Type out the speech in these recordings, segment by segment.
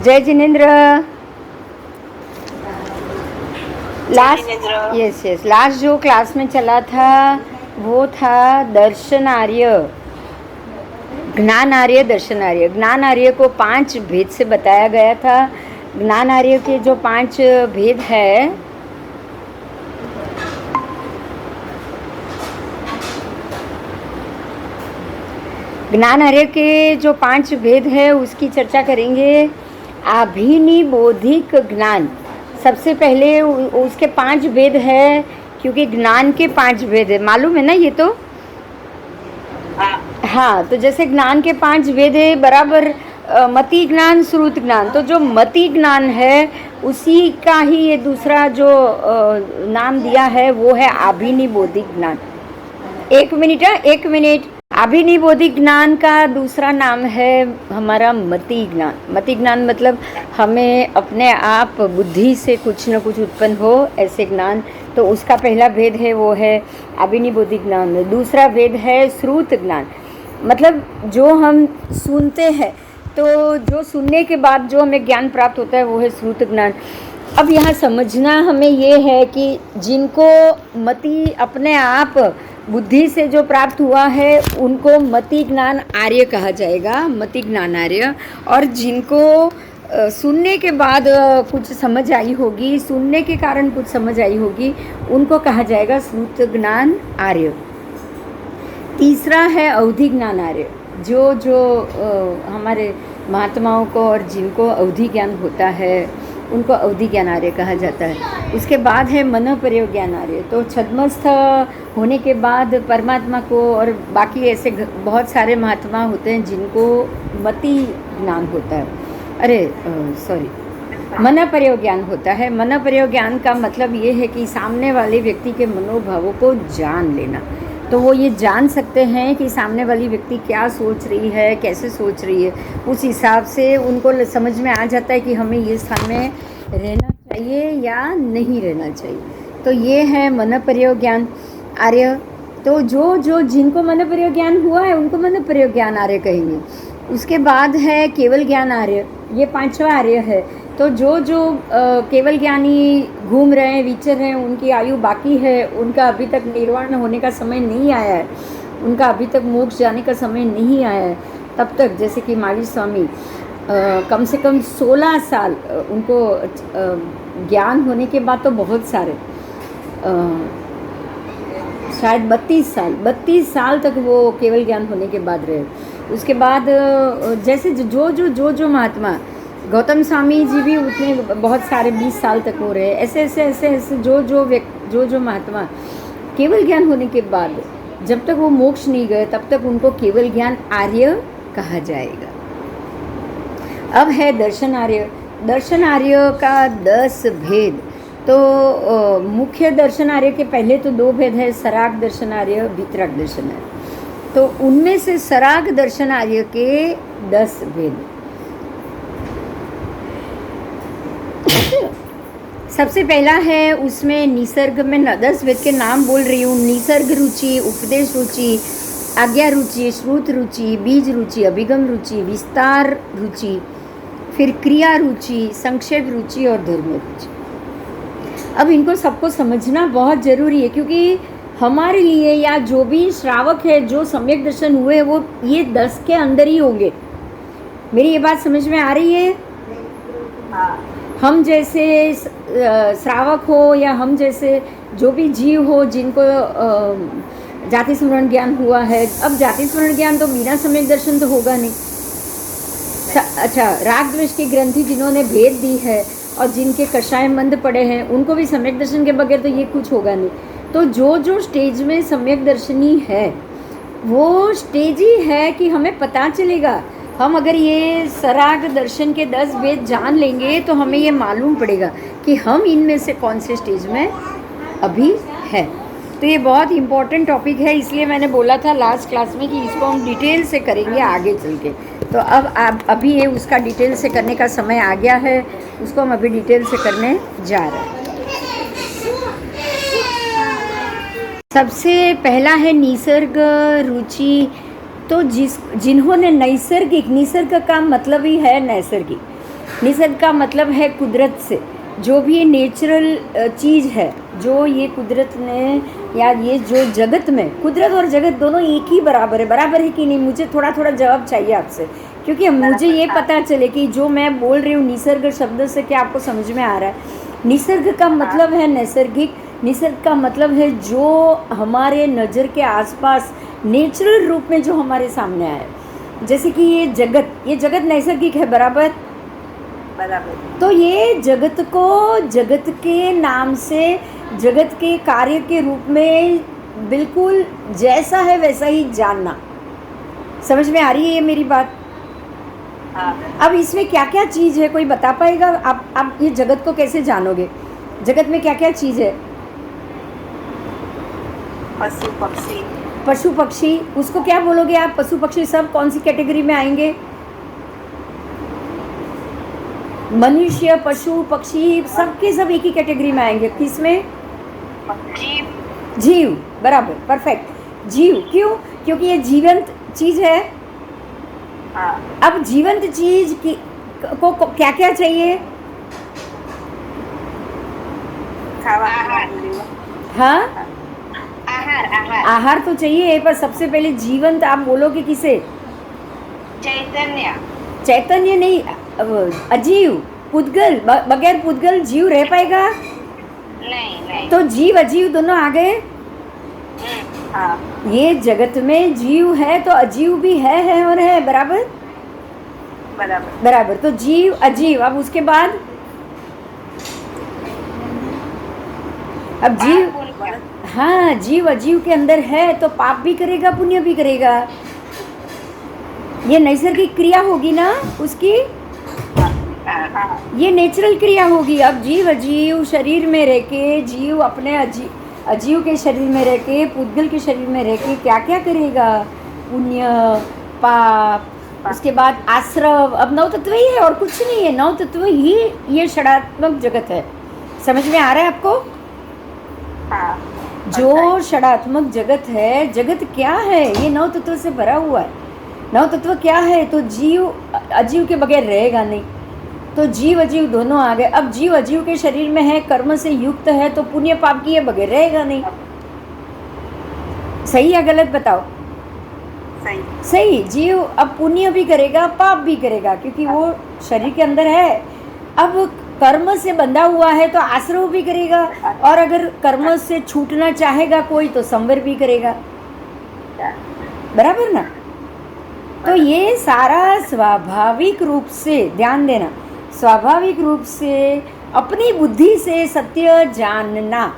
जय जिनेन्द्र। लास्ट जो क्लास में चला था वो था दर्शन आर्य, ज्ञान आर्य, दर्शन आर्य। ज्ञान आर्य को 5 भेद से बताया गया था। ज्ञान आर्य के जो 5 भेद है, ज्ञान आर्य के जो 5 भेद है उसकी चर्चा करेंगे। अभिनिबोधिक ज्ञान, सबसे पहले उसके 5 भेद है, क्योंकि ज्ञान के 5 भेद है, मालूम है ना ये तो? हाँ, तो जैसे ज्ञान के 5 भेद है बराबर, मति ज्ञान, श्रुत ज्ञान। तो जो मति ज्ञान है उसी का ही ये दूसरा जो नाम दिया है वो है अभिनिबोधिक ज्ञान। एक मिनट। अभिनिबोधिक ज्ञान का दूसरा नाम है हमारा मति ज्ञान। मति ज्ञान मतलब हमें अपने आप बुद्धि से कुछ न कुछ उत्पन्न हो, ऐसे ज्ञान। तो उसका पहला भेद है वो है अभिनिबोधिक ज्ञान। दूसरा भेद है श्रुत ज्ञान, मतलब जो हम सुनते हैं तो जो सुनने के बाद जो हमें ज्ञान प्राप्त होता है वो है श्रुत ज्ञान। अब यहाँ समझना हमें ये है कि जिनको मति अपने आप बुद्धि से जो प्राप्त हुआ है उनको मति ज्ञान आर्य कहा जाएगा, मति ज्ञान आर्य। और जिनको सुनने के बाद कुछ समझ आई होगी, सुनने के कारण कुछ समझ आई होगी, उनको कहा जाएगा श्रुत ज्ञान आर्य। तीसरा है अवधि ज्ञान आर्य, जो हमारे महात्माओं को और जिनको अवधि ज्ञान होता है उनको अवधि ज्ञान आर्य कहा जाता है। उसके बाद है मन प्रयोग ज्ञान आर्य। तो छद्मस्थ होने के बाद परमात्मा को, और बाकी ऐसे बहुत सारे महात्मा होते हैं जिनको मति ज्ञान होता है, मन प्रयोग ज्ञान होता है। मन प्रयोग ज्ञान का मतलब ये है कि सामने वाले व्यक्ति के मनोभावों को जान लेना। तो वो ये जान सकते हैं कि सामने वाली व्यक्ति क्या सोच रही है, कैसे सोच रही है। उस हिसाब से उनको समझ में आ जाता है कि हमें ये स्थान में रहना चाहिए या नहीं रहना चाहिए। तो ये है मन प्रयोग ज्ञान आर्य। तो जो जिनको मन प्रयोग ज्ञान हुआ है उनको मन प्रयोग ज्ञान आर्य कहेंगे। उसके बाद है केवल ज्ञान आर्य, ये 5वां आर्य है। तो जो केवल ज्ञानी घूम रहे हैं, विचर रहे हैं, उनकी आयु बाकी है, उनका अभी तक निर्वाण होने का समय नहीं आया है, उनका अभी तक मोक्ष जाने का समय नहीं आया है, तब तक जैसे कि महावीर स्वामी कम से कम 16 साल उनको ज्ञान होने के बाद तो बहुत सारे शायद 32 साल तक वो केवल ज्ञान होने के बाद रहे। उसके बाद जैसे जो महात्मा, गौतम स्वामी जी भी उतने बहुत सारे 20 साल तक हो रहे हैं। ऐसे जो महात्मा केवल ज्ञान होने के बाद जब तक वो मोक्ष नहीं गए तब तक उनको केवल ज्ञान आर्य कहा जाएगा। अब है दर्शन आर्य। दर्शन आर्य का 10 भेद। तो मुख्य दर्शन आर्य के पहले तो 2 भेद है, सराग दर्शन आर्य, वितराग दर्शन आर्य। तो उनमें से सराग दर्शन आर्य के 10 भेद। सबसे पहला है, उसमें निसर्ग में 10 भेद के नाम बोल रही हूँ। निसर्ग रुचि, उपदेश रुचि, आज्ञा रुचि, श्रुत रुचि, बीज रुचि, अभिगम रुचि, विस्तार रुचि, फिर क्रिया रुचि, संक्षेप रुचि और धर्म रुचि। अब इनको सबको समझना बहुत ज़रूरी है, क्योंकि हमारे लिए या जो भी श्रावक है, जो सम्यक दर्शन हुए हैं, वो ये 10 के अंदर ही होंगे। मेरी ये बात समझ में आ रही है? हम जैसे श्रावक हो या हम जैसे जो भी जीव हो जिनको जाति स्मरण ज्ञान हुआ है, अब जाति स्मरण ज्ञान तो बिना सम्यक दर्शन तो होगा नहीं। अच्छा, राग द्वेष की ग्रंथि जिन्होंने भेद दी है और जिनके कषाय मंद पड़े हैं उनको भी सम्यक दर्शन के बगैर तो ये कुछ होगा नहीं। तो जो स्टेज में सम्यक दर्शनी है वो स्टेज ही है कि हमें पता चलेगा। हम अगर ये सराग दर्शन के 10 भेद जान लेंगे तो हमें ये मालूम पड़ेगा कि हम इनमें से कौन से स्टेज में अभी है। तो ये बहुत इम्पोर्टेंट टॉपिक है, इसलिए मैंने बोला था लास्ट क्लास में कि इसको हम डिटेल से करेंगे आगे चल के। तो अब अभी ये उसका डिटेल से करने का समय आ गया है, उसको हम अभी डिटेल से करने जा रहे हैं। सबसे पहला है निसर्ग रुचि। तो जिन्होंने निसर्ग का मतलब ही है नैसर्गिक, निसर्ग का मतलब है कुदरत से, जो भी नेचुरल चीज़ है, जो ये कुदरत ने या ये जो जगत में, कुदरत और जगत दोनों एक ही बराबर है कि नहीं? मुझे थोड़ा थोड़ा जवाब चाहिए आपसे, क्योंकि मुझे ये पता चले कि जो मैं बोल रही हूँ निसर्ग शब्द से क्या आपको समझ में आ रहा है। निसर्ग का मतलब है नैसर्गिक, निसर्ग का मतलब है जो हमारे नज़र के आसपास नेचुरल रूप में जो हमारे सामने आए। जैसे कि ये जगत नैसर्गिक है, बराबर। तो ये जगत को जगत के नाम से, जगत के कार्य के रूप में बिल्कुल जैसा है वैसा ही जानना। समझ में आ रही है ये मेरी बात? अब इसमें क्या क्या चीज़ है, कोई बता पाएगा? आप ये जगत को कैसे जानोगे? जगत में क्या क्या चीज़ है? पशु पक्षी, उसको क्या बोलोगे आप? पशु पक्षी सब कौन सी कैटेगरी में आएंगे? मनुष्य, पशु, पक्षी सबके सब एक ही कैटेगरी में आएंगे। किसमें? जीव, बराबर, परफेक्ट। जीव क्यों? क्योंकि ये जीवंत चीज है। अब जीवंत चीज को क्या क्या चाहिए? हाँ, आहार तो चाहिए, पर सबसे पहले जीवंत आप बोलोगे किसे? चैतन्य नहीं, अजीव, पुद्गल। बगैर पुद्गल जीव रह पाएगा? नहीं। तो जीव अजीव दोनों आ गए। ये जगत में जीव है तो अजीव भी है और है, बराबर। तो जीव अजीव। अब उसके बाद अब जीव, हाँ, जीव अजीव के अंदर है तो पाप भी करेगा, पुण्य भी करेगा। ये नैसर्गिक क्रिया होगी ना उसकी, ये नेचुरल क्रिया होगी। अब जीव अजीव शरीर में रह के, जीव अपने अजीव के शरीर में रह के, पुद्गल के शरीर में रह के क्या क्या करेगा? पुण्य, पाप, उसके बाद आश्रव। अब नौ तत्व ही है और कुछ नहीं है। नौ तत्व ही ये षडात्मक जगत है। समझ में आ रहा है आपको? जो षडात्मक जगत है, जगत क्या है? ये नौ तत्व से भरा हुआ है। नौ तत्व क्या है? तो जीव अजीव के बगैर रहेगा नहीं, तो जीव अजीव दोनों आ गए। अब जीव अजीव के शरीर में है, कर्म से युक्त है, तो पुण्य पाप किए बगैर रहेगा नहीं। सही या गलत बताओ? सही। जीव अब पुण्य भी करेगा, पाप भी करेगा, क्योंकि वो शरीर के अंदर है। अब कर्म से बंधा हुआ है तो आश्रव भी करेगा, और अगर कर्म से छूटना चाहेगा कोई तो संवर भी करेगा, बराबर ना? तो ये सारा स्वाभाविक रूप से, ध्यान देना, स्वाभाविक रूप से अपनी बुद्धि से सत्य जानना।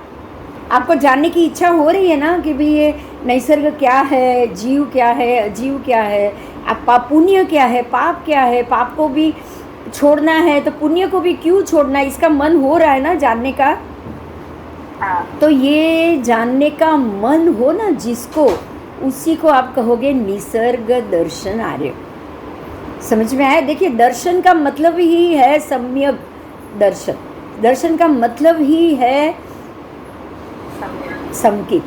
आपको जानने की इच्छा हो रही है ना कि भाई ये नैसर्ग क्या है, जीव क्या है, अजीव क्या है, पुण्य क्या है, पाप क्या है, पाप को भी छोड़ना है तो पुण्य को भी क्यों छोड़ना, इसका मन हो रहा है ना जानने का। तो ये जानने का मन हो ना जिसको, उसी को आप कहोगे निसर्ग दर्शन आर्य। समझ में आया? देखिए, दर्शन का मतलब ही है सम्यक दर्शन। दर्शन का मतलब ही है समकित।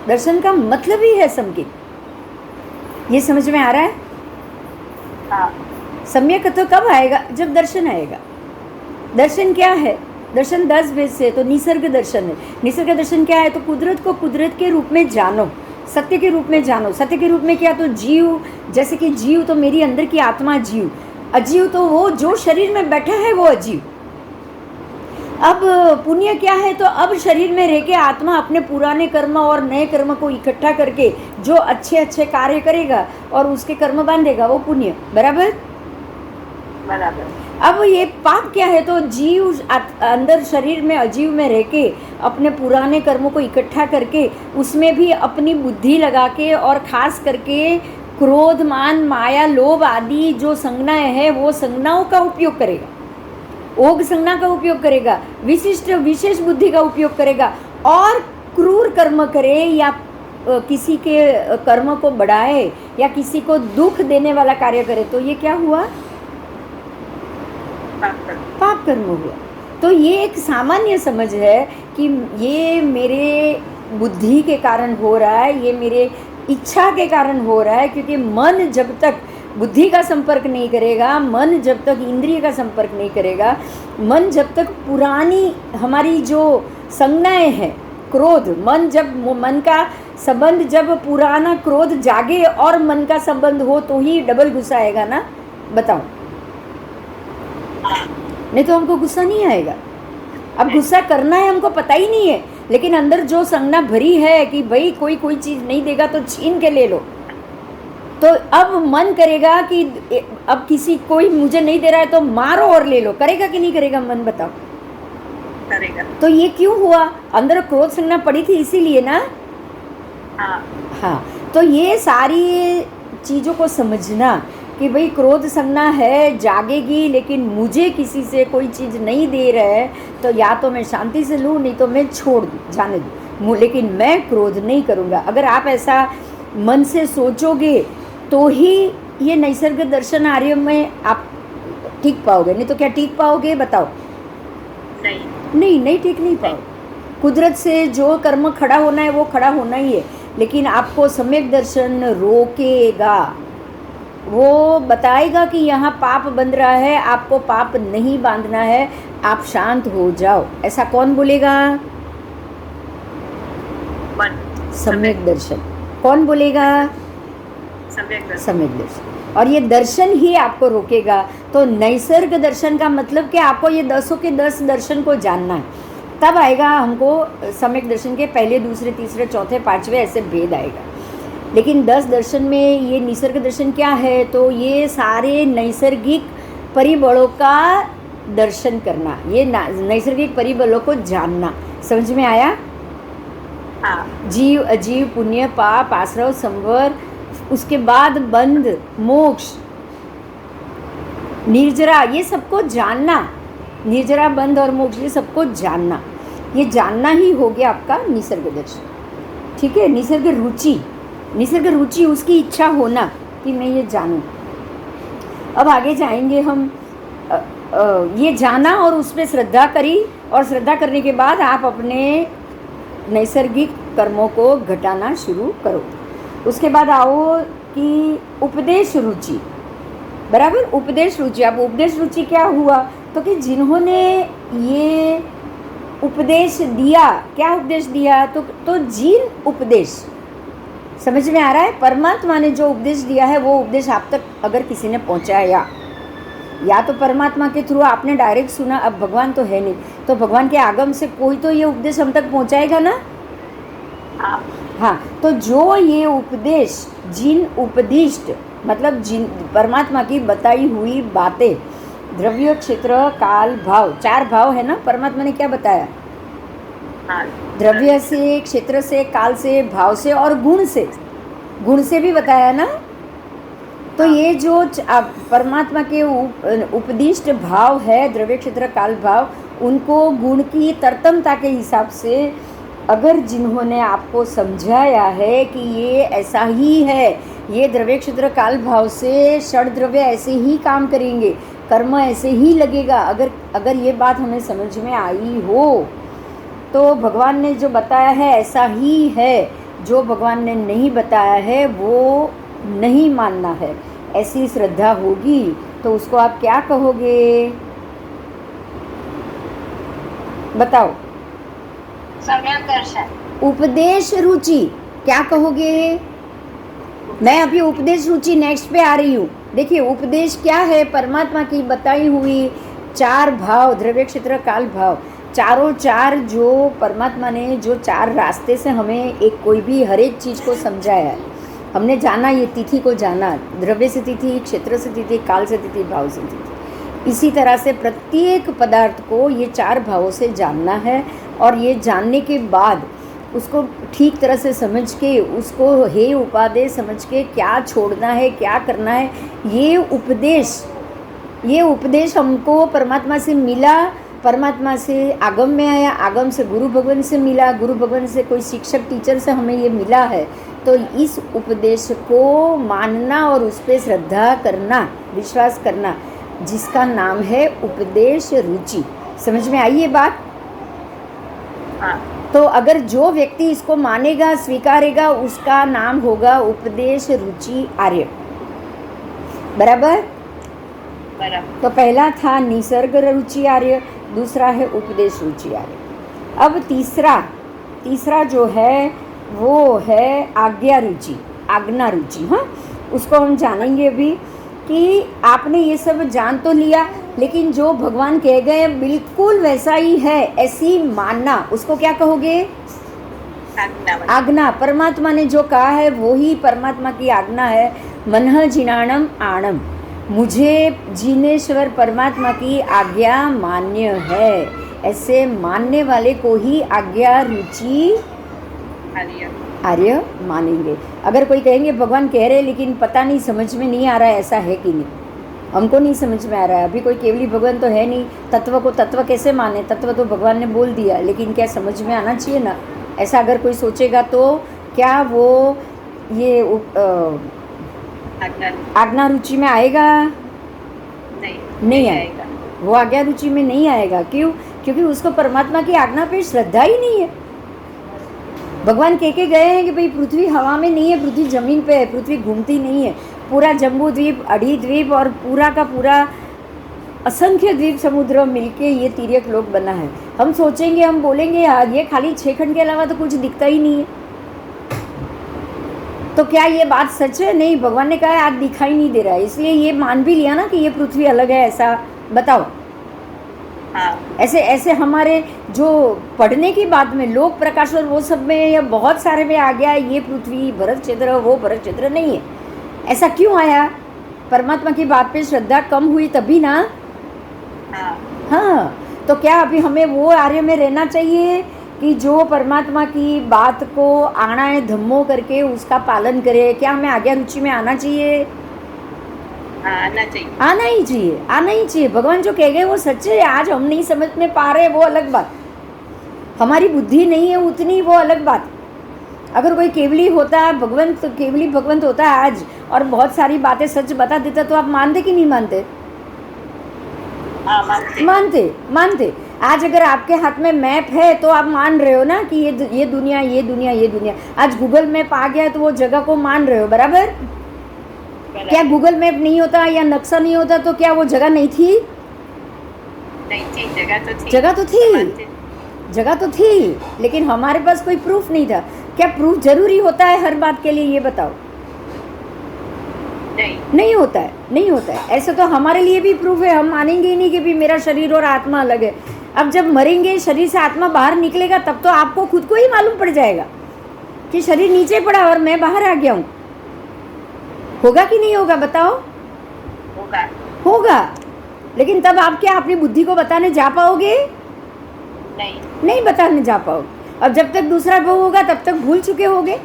दर्शन का मतलब ही है समकित। ये समझ में आ रहा है? सम्यक तो कब आएगा? जब दर्शन आएगा। दर्शन क्या है? दर्शन 10 भेद से, तो निसर्ग दर्शन है। निसर्ग दर्शन क्या है? तो कुदरत को कुदरत के रूप में जानो, सत्य के रूप में जानो। सत्य के रूप में क्या? तो जीव, जैसे कि जीव तो मेरी अंदर की आत्मा जीव, अजीव तो वो जो शरीर में बैठा है वो अजीव। अब पुण्य क्या है? तो अब शरीर में रह के आत्मा अपने पुराने कर्म और नए कर्म को इकट्ठा करके जो अच्छे अच्छे कार्य करेगा और उसके कर्म बांधेगा, वो पुण्य, बराबर। अब ये पाप क्या है? तो जीव अंदर शरीर में अजीव में रह के अपने पुराने कर्मों को इकट्ठा करके उसमें भी अपनी बुद्धि लगा के, और खास करके क्रोध, मान, माया, लोभ आदि जो संज्ञाएं हैं वो संज्ञाओं का उपयोग करेगा, ओग संज्ञा का उपयोग करेगा, विशिष्ट विशेष बुद्धि का उपयोग करेगा, और क्रूर कर्म करे या किसी के कर्म को बढ़ाए या किसी को दुख देने वाला कार्य करे, तो ये क्या हुआ? पाप कर्म हुआ। तो ये एक सामान्य समझ है कि ये मेरे बुद्धि के कारण हो रहा है, ये मेरे इच्छा के कारण हो रहा है, क्योंकि मन जब तक बुद्धि का संपर्क नहीं करेगा, मन जब तक इंद्रिय का संपर्क नहीं करेगा, मन जब तक पुरानी हमारी जो संज्ञाएं हैं, क्रोध, मन का संबंध जब पुराना क्रोध जागे और मन का संबंध हो तो ही डबल गुस्सा आएगा ना, बताओ। नहीं तो हमको गुस्सा नहीं आएगा। अब गुस्सा करना है हमको पता ही नहीं है, लेकिन अंदर जो संज्ञा भरी है कि भाई कोई चीज़ नहीं देगा तो छीन के ले लो, तो अब मन करेगा कि अब कोई मुझे नहीं दे रहा है तो मारो और ले लो, करेगा कि नहीं करेगा मन, बताओ। करेगा। तो ये क्यों हुआ? अंदर क्रोध संज्ञा पड़ी थी इसीलिए ना। हाँ, तो ये सारी चीज़ों को समझना कि भाई क्रोध संज्ञा है, जागेगी, लेकिन मुझे किसी से कोई चीज़ नहीं दे रहा है तो या तो मैं शांति से लूँ, नहीं तो मैं छोड़ दूँ, जाने दूँ, लेकिन मैं क्रोध नहीं करूँगा। अगर आप ऐसा मन से सोचोगे तो ही ये नैसर्ग दर्शन आर्य में आप ठीक पाओगे, नहीं तो क्या ठीक पाओगे, बताओ। नहीं ठीक नहीं पाओ। कुदरत से जो कर्म खड़ा होना है वो खड़ा होना ही है, लेकिन आपको सम्यक दर्शन रोकेगा, वो बताएगा कि यहाँ पाप बंध रहा है, आपको पाप नहीं बांधना है, आप शांत हो जाओ। ऐसा कौन बोलेगा? सम्यक दर्शन। कौन बोलेगा? सम्यक दर्शन। और ये दर्शन ही आपको रोकेगा। तो नैसर्ग दर्शन का मतलब कि आपको ये 10 के 10 दर्शन को जानना है, तब आएगा हमको सम्यक दर्शन के पहले, दूसरे, तीसरे, चौथे, पांचवे ऐसे भेद आएगा। लेकिन 10 दर्शन में ये निसर्ग दर्शन क्या है? तो ये सारे नैसर्गिक परिबलों का दर्शन करना, ये नैसर्गिक परिबलों को जानना। समझ में आया? जीव, अजीव, पुण्य, पाप, आश्रव, संवर, उसके बाद बंध, मोक्ष, निर्जरा, ये सबको जानना। निर्जरा, बंध और मोक्ष, ये सबको जानना। ये जानना ही हो गया आपका निसर्ग दर्शन। ठीक है? निसर्ग रुचि, उसकी इच्छा होना कि मैं ये जानूं। अब आगे जाएंगे हम। ये जाना और उस पर श्रद्धा करी, और श्रद्धा करने के बाद आप अपने नैसर्गिक कर्मों को घटाना शुरू करो। उसके बाद आओ कि उपदेश रुचि, बराबर। उपदेश रुचि। अब उपदेश रुचि क्या हुआ? तो कि जिन्होंने ये उपदेश दिया, क्या उपदेश दिया? तो जिन उपदेश, समझ में आ रहा है? परमात्मा ने जो उपदेश दिया है वो उपदेश आप तक अगर किसी ने पहुंचाया, या तो परमात्मा के थ्रू आपने डायरेक्ट सुना, अब भगवान तो है नहीं, तो भगवान के आगम से कोई तो ये उपदेश हम तक पहुंचाएगा ना। हाँ, तो जो ये उपदेश, जिन उपदिष्ट, मतलब जिन परमात्मा की बताई हुई बातें, द्रव्य, क्षेत्र, काल, भाव, 4 भाव है ना। परमात्मा ने क्या बताया? द्रव्य से, क्षेत्र से, काल से, भाव से और गुण से भी बताया ना। तो ये जो परमात्मा के उपदिष्ट भाव है, द्रव्य, क्षेत्र, काल, भाव, उनको गुण की तरतमता के हिसाब से अगर जिन्होंने आपको समझाया है कि ये ऐसा ही है, ये द्रव्य, क्षेत्र, काल, भाव से षड द्रव्य ऐसे ही काम करेंगे, कर्म ऐसे ही लगेगा, अगर ये बात हमें समझ में आई हो तो भगवान ने जो बताया है ऐसा ही है, जो भगवान ने नहीं बताया है वो नहीं मानना है, ऐसी श्रद्धा होगी तो उसको आप क्या कहोगे, बताओ? सम्यक दर्शन। उपदेश रुचि क्या कहोगे? मैं अभी उपदेश रुचि नेक्स्ट पे आ रही हूँ। देखिए उपदेश क्या है? परमात्मा की बताई हुई 4 भाव, द्रव्य, क्षेत्र, काल, भाव, चारों 4 जो परमात्मा ने जो 4 रास्ते से हमें एक कोई भी हर एक चीज़ को समझाया है। हमने जाना, ये तिथि को जाना, द्रव्य से तिथि, क्षेत्र से तिथि, काल से तिथि, भाव से तिथि। इसी तरह से प्रत्येक पदार्थ को ये 4 भावों से जानना है, और ये जानने के बाद उसको ठीक तरह से समझ के, उसको हे उपादेय समझ के क्या छोड़ना है, क्या करना है, ये उपदेश हमको परमात्मा से मिला, परमात्मा से आगम में आया, आगम से गुरु भगवान से मिला, गुरु भगवान से कोई शिक्षक टीचर से हमें ये मिला है। तो इस उपदेश को मानना और उस पर श्रद्धा करना, विश्वास करना, जिसका नाम है उपदेश रुचि। समझ में आई ये बात? तो अगर जो व्यक्ति इसको मानेगा, स्वीकारेगा, उसका नाम होगा उपदेश रुचि आर्य। बराबर। बराबर। तो पहला था निसर्ग रुचि आर्य, दूसरा है उपदेश रुचि आर्य। अब तीसरा जो है वो है आज्ञा रुचि, आज्ञा रुचि। हाँ, उसको हम जानेंगे अभी कि आपने ये सब जान तो लिया, लेकिन जो भगवान कह गए बिल्कुल वैसा ही है ऐसी मानना, उसको क्या कहोगे? आज्ञा। परमात्मा ने जो कहा है वो ही परमात्मा की आज्ञा है। मनः जिनाणम आणम, मुझे जिनेश्वर परमात्मा की आज्ञा मान्य है, ऐसे मानने वाले को ही आज्ञा रुचि आर्य मानेंगे। अगर कोई कहेंगे भगवान कह रहे लेकिन पता नहीं, समझ में नहीं आ रहा है, ऐसा है कि नहीं? हमको नहीं समझ में आ रहा है। अभी कोई केवली भगवान तो है नहीं, तत्व को तत्व कैसे माने? तत्व तो भगवान ने बोल दिया, लेकिन क्या समझ में आना चाहिए ना? ऐसा अगर कोई सोचेगा तो क्या वो ये आज्ञा रुचि में आएगा? नहीं आएगा। वो आज्ञा रुचि में नहीं आएगा। क्यों? क्योंकि उसको परमात्मा की आज्ञा पे श्रद्धा ही नहीं है। भगवान कह के गए हैं कि भाई पृथ्वी हवा में नहीं है, पृथ्वी जमीन पे है, पृथ्वी घूमती नहीं है। पूरा जम्बू द्वीप, अड़ी द्वीप और पूरा का पूरा असंख्य द्वीप समुद्र मिलके ये तिर्यक लोक बना है। हम सोचेंगे, हम बोलेंगे यार ये खाली 6 खंड के अलावा तो कुछ दिखता ही नहीं है। तो क्या ये बात सच है? नहीं, भगवान ने कहा है आज दिखाई नहीं दे रहा है, इसलिए ये मान भी लिया ना कि ये पृथ्वी अलग है। ऐसा बताओ। ऐसे ऐसे हमारे जो पढ़ने की बात में लोक प्रकाश और वो सब में या बहुत सारे में आ गया ये पृथ्वी भरत क्षेत्र, वो भरत क्षेत्र नहीं है। ऐसा क्यों आया? परमात्मा की बात पे श्रद्धा कम हुई तभी ना। हाँ, तो क्या अभी हमें वो आर्य में रहना चाहिए कि जो परमात्मा की बात को आना है धम्मो करके उसका पालन करे? क्या हमें आज्ञा रुचि में आना चाहिए? आना चाहिए। आना ही चाहिए, आना ही चाहिए। भगवान जो कह गए वो सच्चे है। आज हम नहीं समझ में पा रहे वो अलग बात, हमारी बुद्धि नहीं है उतनी, वो अलग बात। अगर कोई केवली होता है भगवंत, केवली भगवंत होता है आज और बहुत सारी बातें सच बता देता तो आप मानते कि नहीं मानते? मानते मानते। आज अगर आपके हाथ में मैप है तो आप मान रहे हो ना कि ये दुनिया, ये दुनिया, ये दुनिया। आज गूगल मैप आ गया तो वो जगह को मान रहे हो, बराबर? क्या गूगल मैप नहीं होता या नक्शा नहीं होता तो क्या वो जगह नहीं थी? नहीं थी, जगह तो थी। जगह तो थी, लेकिन हमारे पास कोई प्रूफ नहीं था। क्या प्रूफ जरूरी होता है हर बात के लिए? ये बताओ। नहीं होता है, नहीं होता है। ऐसे तो हमारे लिए भी प्रूफ है, हम मानेंगे ही नहीं कि भी मेरा शरीर और आत्मा अलग है। अब जब मरेंगे, शरीर से आत्मा बाहर निकलेगा, तब तो आपको खुद को ही मालूम पड़ जाएगा कि शरीर नीचे पड़ा और मैं बाहर आ गया हूँ। होगा कि नहीं होगा? बताओ। होगा। लेकिन तब आप क्या अपनी बुद्धि को बताने जा पाओगे? नहीं बताने जा पाओगे। अब जब तक दूसरा भव होगा तब तक भूल चुके होगे।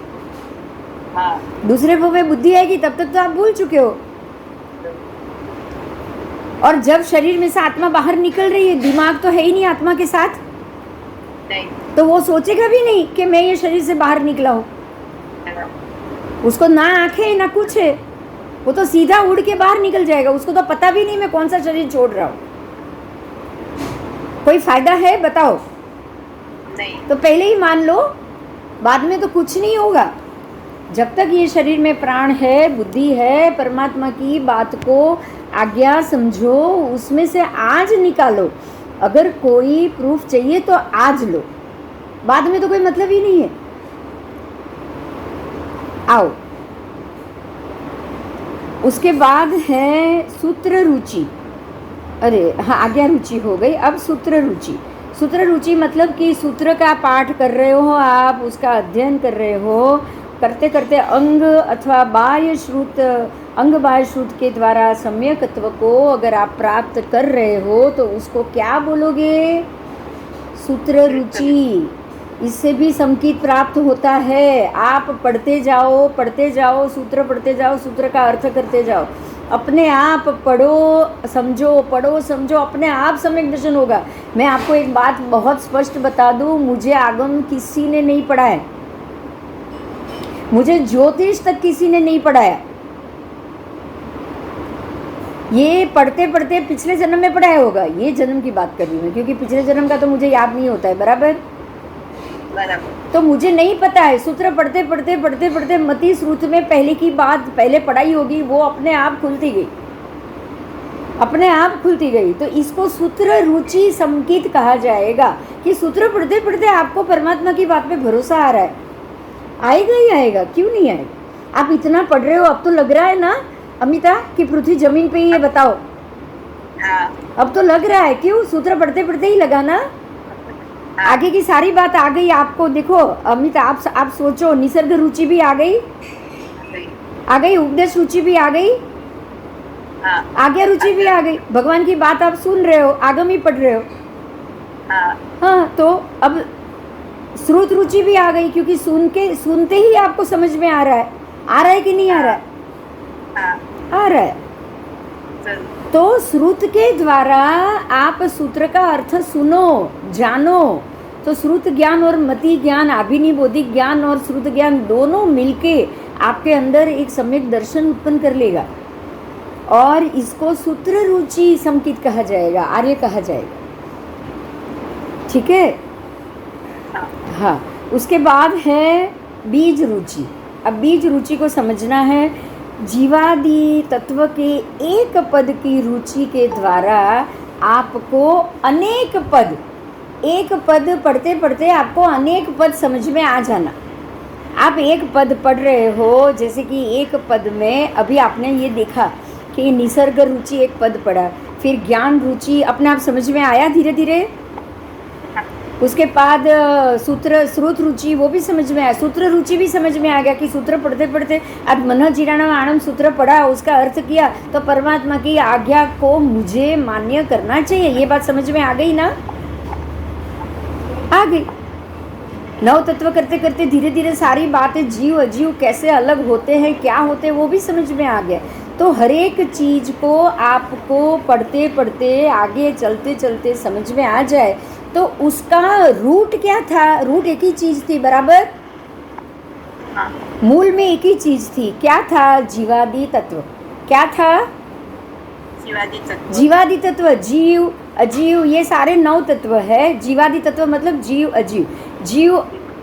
दूसरे भव में बुद्धि आएगी तब तक तो आप भूल चुके हो। और जब शरीर में से आत्मा बाहर निकल रही है, दिमाग तो है ही नहीं आत्मा के साथ, तो वो सोचेगा भी नहीं कि मैं ये शरीर से बाहर निकला हूँ। उसको ना आंखें ना कुछ है, वो तो सीधा उड़ के बाहर निकल जाएगा। उसको तो पता भी नहीं मैं कौन सा शरीर छोड़ रहा हूँ। कोई फायदा है? बताओ। नहीं। तो पहले ही मान लो, बाद में तो कुछ नहीं होगा। जब तक ये शरीर में प्राण है, बुद्धि है, परमात्मा की बात को आज्ञा समझो, उसमें से आज निकालो। अगर कोई प्रूफ चाहिए तो आज लो, बाद में तो कोई मतलब ही नहीं है। आओ, उसके बाद है सूत्र रुचि। अरे हाँ, आज्ञा रुचि हो गई। अब सूत्र रुचि। सूत्र रुचि मतलब कि सूत्र का पाठ कर रहे हो आप, उसका अध्ययन कर रहे हो, करते करते अंग अथवा बाह्य श्रुत, अंग बाह्य श्रुत के द्वारा सम्यकत्व को अगर आप प्राप्त कर रहे हो तो उसको क्या बोलोगे? सूत्र रुचि। इससे भी संकेत प्राप्त होता है। आप पढ़ते जाओ, पढ़ते जाओ, सूत्र पढ़ते जाओ, सूत्र का अर्थ करते जाओ। अपने आप पढ़ो समझो, पढ़ो समझो, अपने आप सम्यक दर्शन होगा। मैं आपको एक बात बहुत स्पष्ट बता दूं, मुझे आगम किसी ने नहीं पढ़ाया, मुझे ज्योतिष तक किसी ने नहीं पढ़ाया। ये पढ़ते पढ़ते पिछले जन्म में पढ़ाया होगा, ये जन्म की बात कर रही हूँ क्योंकि पिछले जन्म का तो मुझे याद नहीं होता है, बराबर? तो मुझे नहीं पता है। सूत्र पढ़ते पढ़ते पढ़ते पढ़ते मति श्रुत में पहले की बात पहले पढ़ाई होगी, वो अपने आप खुलती गई। अपने आप खुलती गई। तो इसको सूत्र रुचि संकित कहा जाएगा कि सूत्र पढ़ते पढ़ते आपको परमात्मा की बात पे भरोसा आ रहा है। आएगा ही आएगा, क्यों नहीं आएगा। आप इतना पढ़ रहे हो, अब तो लग रहा है ना अमिता कि पृथ्वी जमीन पे ही है, बताओ। हाँ अब तो लग रहा है, क्यों? सूत्र पढ़ते पढ़ते ही लगा ना। हाँ आगे की सारी बात आ गई आपको। देखो अमिता, आप सोचो, निसर्ग रुचि भी आ गई, गई। आ गई, उपदेश रुचि भी आ गई, हाँ आज्ञा रुचि भी आ गई। भगवान की बात आप सुन रहे हो, आगम ही पढ़ रहे हो। हाँ हाँ, तो अब श्रुत रुचि भी आ गई, क्योंकि सुनते ही आपको समझ में आ रहा है। आ रहा है कि नहीं आ रहा है? हाँ आ रहा है। जरूर। तो श्रुत के द्वारा आप सूत्र का अर्थ सुनो, जानो। तो श्रुत ज्ञान और मति ज्ञान, अभिनिबोधिक ज्ञान और श्रुत ज्ञान दोनों मिलके आपके अंदर एक सम्यक दर्शन उत्पन्न कर लेगा, और इसको सूत्र रुचि संकित कहा जाएगा, आर्य कहा जाएगा। ठीक है। हाँ हाँ, उसके बाद है बीज रुचि। अब बीज रुचि को समझना है। जीवादि तत्व के एक पद की रुचि के द्वारा आपको अनेक पद, एक पद पढ़ते पढ़ते आपको अनेक पद समझ में आ जाना। आप एक पद पढ़ रहे हो, जैसे कि एक पद में अभी आपने ये देखा कि निसर्ग रुचि एक पद पढ़ा, फिर ज्ञान रुचि अपने आप समझ में आया धीरे धीरे। उसके बाद सूत्र श्रुत रुचि वो भी समझ में आया, सूत्र रुचि भी समझ में आ गया कि सूत्र पढ़ते पढ़ते अब मन जीराणम आनंद सूत्र पढ़ा, उसका अर्थ किया, तो परमात्मा की आज्ञा को मुझे मान्य करना चाहिए, ये बात समझ में आ गई ना। आ गई। नव तत्व करते करते धीरे धीरे सारी बातें, जीव अजीव कैसे अलग होते हैं, क्या होते हैं, वो भी समझ में आ गया। तो हर एक चीज को आपको पढ़ते पढ़ते आगे चलते चलते समझ में आ जाए, तो उसका रूट क्या था? रूट एक ही चीज थी, बराबर। हाँ मूल में एक ही चीज थी, क्या था? जीवादि तत्व। क्या था? जीवादि तत्व। जीवादि तत्व, जीव अजीव, ये सारे नौ तत्व है। जीवादि तत्व मतलब जीव अजीव। जीव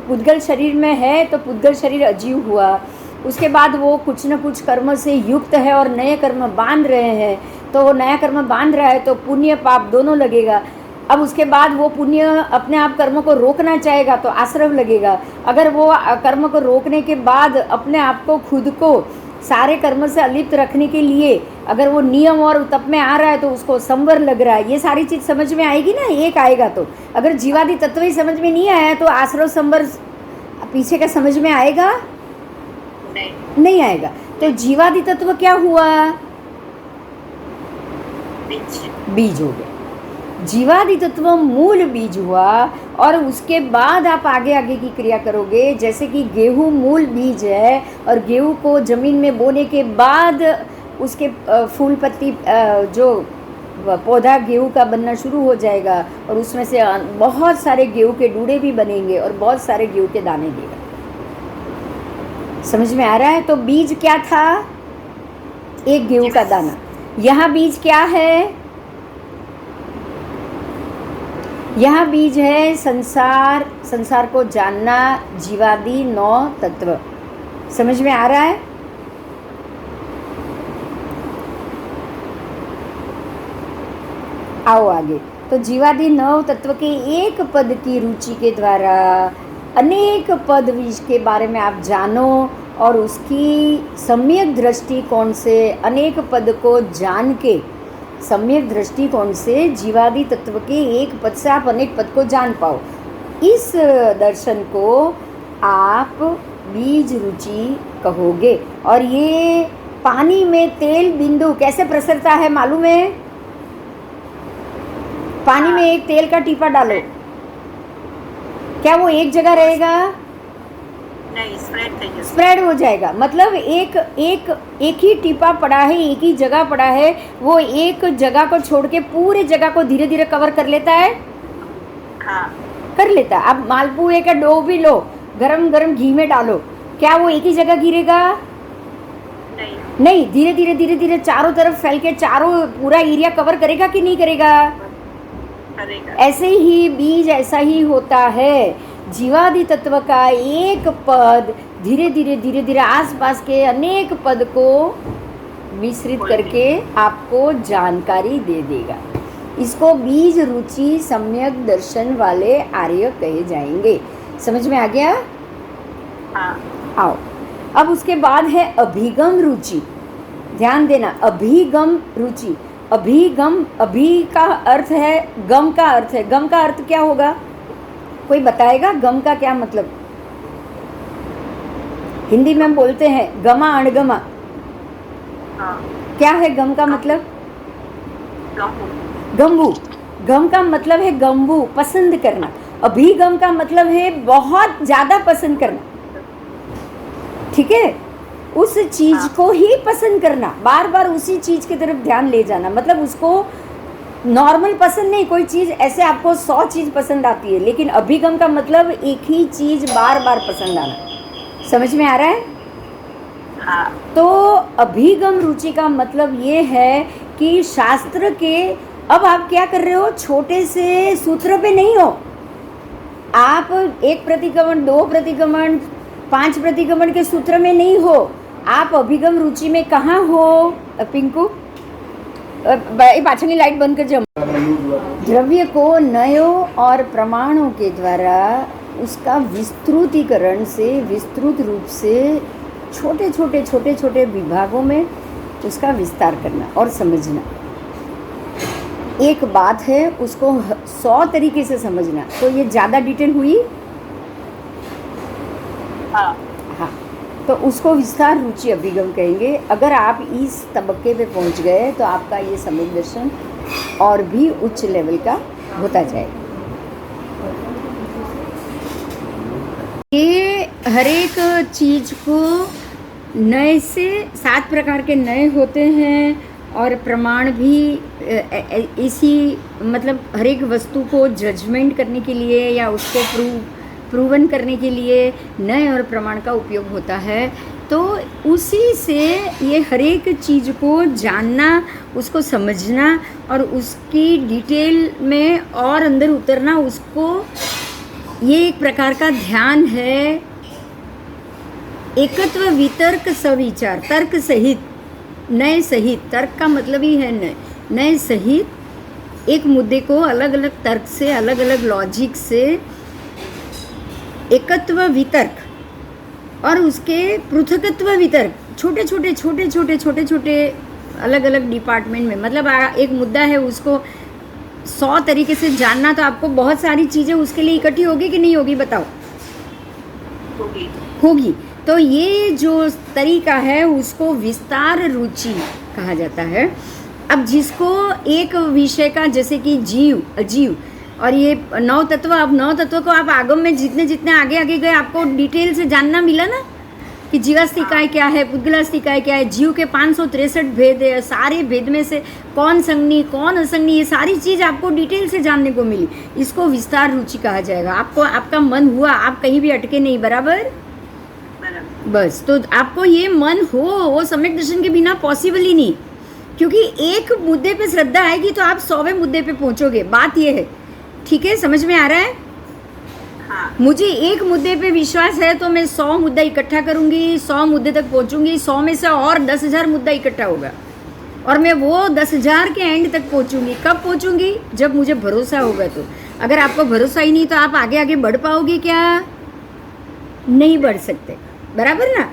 पुद्गल शरीर में है तो पुद्गल शरीर अजीव हुआ। उसके बाद वो कुछ न कुछ कर्म से युक्त है और नए कर्म बांध रहे हैं, तो वो नया कर्म बांध रहा है तो पुण्य पाप दोनों लगेगा। अब उसके बाद वो पुण्य अपने आप कर्म को रोकना चाहेगा तो आश्रम लगेगा। अगर वो कर्म को रोकने के बाद अपने आप को, खुद को सारे कर्म से अलिप्त रखने के लिए अगर वो नियम और तप में आ रहा है तो उसको संवर लग रहा है। ये सारी चीज़ समझ में आएगी ना, एक आएगा तो। अगर जीवादि तत्व ही समझ में नहीं आया तो आश्रव संवर पीछे का समझ में आएगा? नहीं आएगा। तो जीवादि तत्व क्या हुआ? बीज हो गया। जीवादि तत्व मूल बीज हुआ, और उसके बाद आप आगे आगे की क्रिया करोगे। जैसे कि गेहूँ मूल बीज है, और गेहूँ को जमीन में बोने के बाद उसके फूल पत्ती, जो पौधा गेहूँ का बनना शुरू हो जाएगा, और उसमें से बहुत सारे गेहूँ के डूडे भी बनेंगे और बहुत सारे गेहूँ के दाने देगा। समझ में आ रहा है? तो बीज क्या था? एक गेहूँ का दाना। यहाँ बीज क्या है? यहाँ बीज है संसार, संसार को जानना, जीवादि नौ तत्व। समझ में आ रहा है? आओ आगे। तो जीवादि नौ तत्व के एक पद की रुचि के द्वारा अनेक पद के बारे में आप जानो, और उसकी सम्यक दृष्टिकोण से अनेक पद को जान के, सम्यक दृष्टिकोण से जीवादि तत्व के एक पद से आप अनेक पद को जान पाओ। इस दर्शन को आप बीज रुचि कहोगे। और ये पानी में तेल बिंदु कैसे प्रसरता है मालूम है? पानी में एक तेल का टीपा डालो, क्या वो एक जगह रहेगा? नहीं, स्प्रेड हो जाएगा। मतलब एक ही टीपा पड़ा है, एक ही जगह पड़ा है, वो एक जगह को छोड़ के पूरे जगह को धीरे धीरे कवर कर लेता है। हाँ कर लेता है। अब मालपुए का डो भी लो, गरम गरम घी में डालो, क्या वो एक ही जगह गिरेगा? नहीं, धीरे धीरे धीरे धीरे चारों तरफ फैल के चारों पूरा एरिया कवर करेगा कि नहीं करेगा? ऐसे ही बीज ऐसा ही होता है। जीवादि तत्व का एक पद धीरे धीरे धीरे धीरे आसपास के अनेक पद को मिश्रित खोल करके आपको जानकारी दे देगा। इसको बीज रुचि सम्यक दर्शन वाले आर्य कहे जाएंगे। समझ में आ गया? हाँ आओ, अब उसके बाद है अभिगम रुचि। ध्यान देना, अभिगम रुचि। अभिगम, अभि का अर्थ है गम का अर्थ है। गम का अर्थ क्या होगा? कोई बताएगा गम का क्या मतलब? हिंदी में हम बोलते हैं गमा अणगमा। हाँ क्या है गम का मतलब? गहू गम्बू। गम का मतलब है गम्बू, पसंद करना। अभिगम का मतलब है बहुत ज़्यादा पसंद करना। ठीक है, उस चीज को ही पसंद करना, बार बार उसी चीज की तरफ ध्यान ले जाना। मतलब उसको नॉर्मल पसंद नहीं, कोई चीज ऐसे आपको 100 चीज पसंद आती है, लेकिन अभिगम का मतलब एक ही चीज बार बार पसंद आना। समझ में आ रहा है? हाँ तो अभिगम रुचि का मतलब ये है कि शास्त्र के, अब आप क्या कर रहे हो, छोटे से सूत्र पे नहीं हो आप, 1 प्रतिक्रमण 2 प्रतिक्रमण 5 प्रतिक्रमण के सूत्र में नहीं हो आप। अभिगम रुचि में कहाँ हो पिंकू? पाछली लाइट बंद कर जाओ। द्रव्य को नयों और प्रमाणों के द्वारा उसका विस्तृतीकरण से, विस्तृत रूप से छोटे छोटे विभागों में उसका विस्तार करना और समझना। एक बात है उसको 100 तरीके से समझना, तो ये ज़्यादा डिटेल हुई। हाँ हाँ, तो उसको विस्तार रुचि अभिगम कहेंगे। अगर आप इस तबक्के पे पहुंच गए तो आपका ये सम्यक दर्शन और भी उच्च लेवल का होता जाएगा। ये हर एक चीज़ को नए से 7 प्रकार के नए होते हैं, और प्रमाण भी इसी, मतलब हर एक वस्तु को जजमेंट करने के लिए या उसको प्रूवन करने के लिए नए और प्रमाण का उपयोग होता है। तो उसी से ये हर एक चीज़ को जानना, उसको समझना और उसकी डिटेल में और अंदर उतरना, उसको ये एक प्रकार का ध्यान है। एकत्व वितर्क सविचार, तर्क सहित, नए सहित, तर्क का मतलब ही है नए, नए सहित एक मुद्दे को अलग अलग तर्क से, अलग अलग लॉजिक से, एकत्व वितर्क और उसके पृथकत्व वितर्क, छोटे छोटे अलग अलग डिपार्टमेंट में। मतलब एक मुद्दा है, उसको 100 तरीके से जानना, तो आपको बहुत सारी चीज़ें उसके लिए इकट्ठी होगी कि नहीं होगी, बताओ? होगी। तो ये जो तरीका है उसको विस्तार रुचि कहा जाता है। अब जिसको एक विषय का, जैसे कि जीव, अजीव और ये 9 तत्व, अब 9 तत्व को आप आगम में जितने जितने आगे गए आपको डिटेल से जानना मिला ना, कि जीवास्तिकाय क्या है, पुद्गलास्तिकाय क्या है, जीव के 563 भेद है, सारे भेद में से कौन संज्ञी कौन असंज्ञी, ये सारी चीज़ आपको डिटेल से जानने को मिली। इसको विस्तार रुचि कहा जाएगा। आपको आपका मन हुआ, आप कहीं भी अटके नहीं, बराबर? बस, तो आपको ये मन हो, वो सम्यक दर्शन के बिना पॉसिबल ही नहीं, क्योंकि एक मुद्दे पे श्रद्धा आएगी तो आप 100वें मुद्दे पे पहुंचोगे। बात ये है, ठीक है? समझ में आ रहा है? हाँ। मुझे एक मुद्दे पे विश्वास है तो मैं 100 मुद्दा इकट्ठा करूंगी, 100 मुद्दे तक पहुंचूंगी, 100 में से और 10,000 मुद्दा इकट्ठा होगा और मैं वो 10,000 के एंड तक पहुंचूंगी। कब पहुंचूंगी? जब मुझे भरोसा होगा। तो अगर आपको भरोसा ही नहीं तो आप आगे आगे बढ़ पाओगे क्या? नहीं बढ़ सकते, बराबर ना?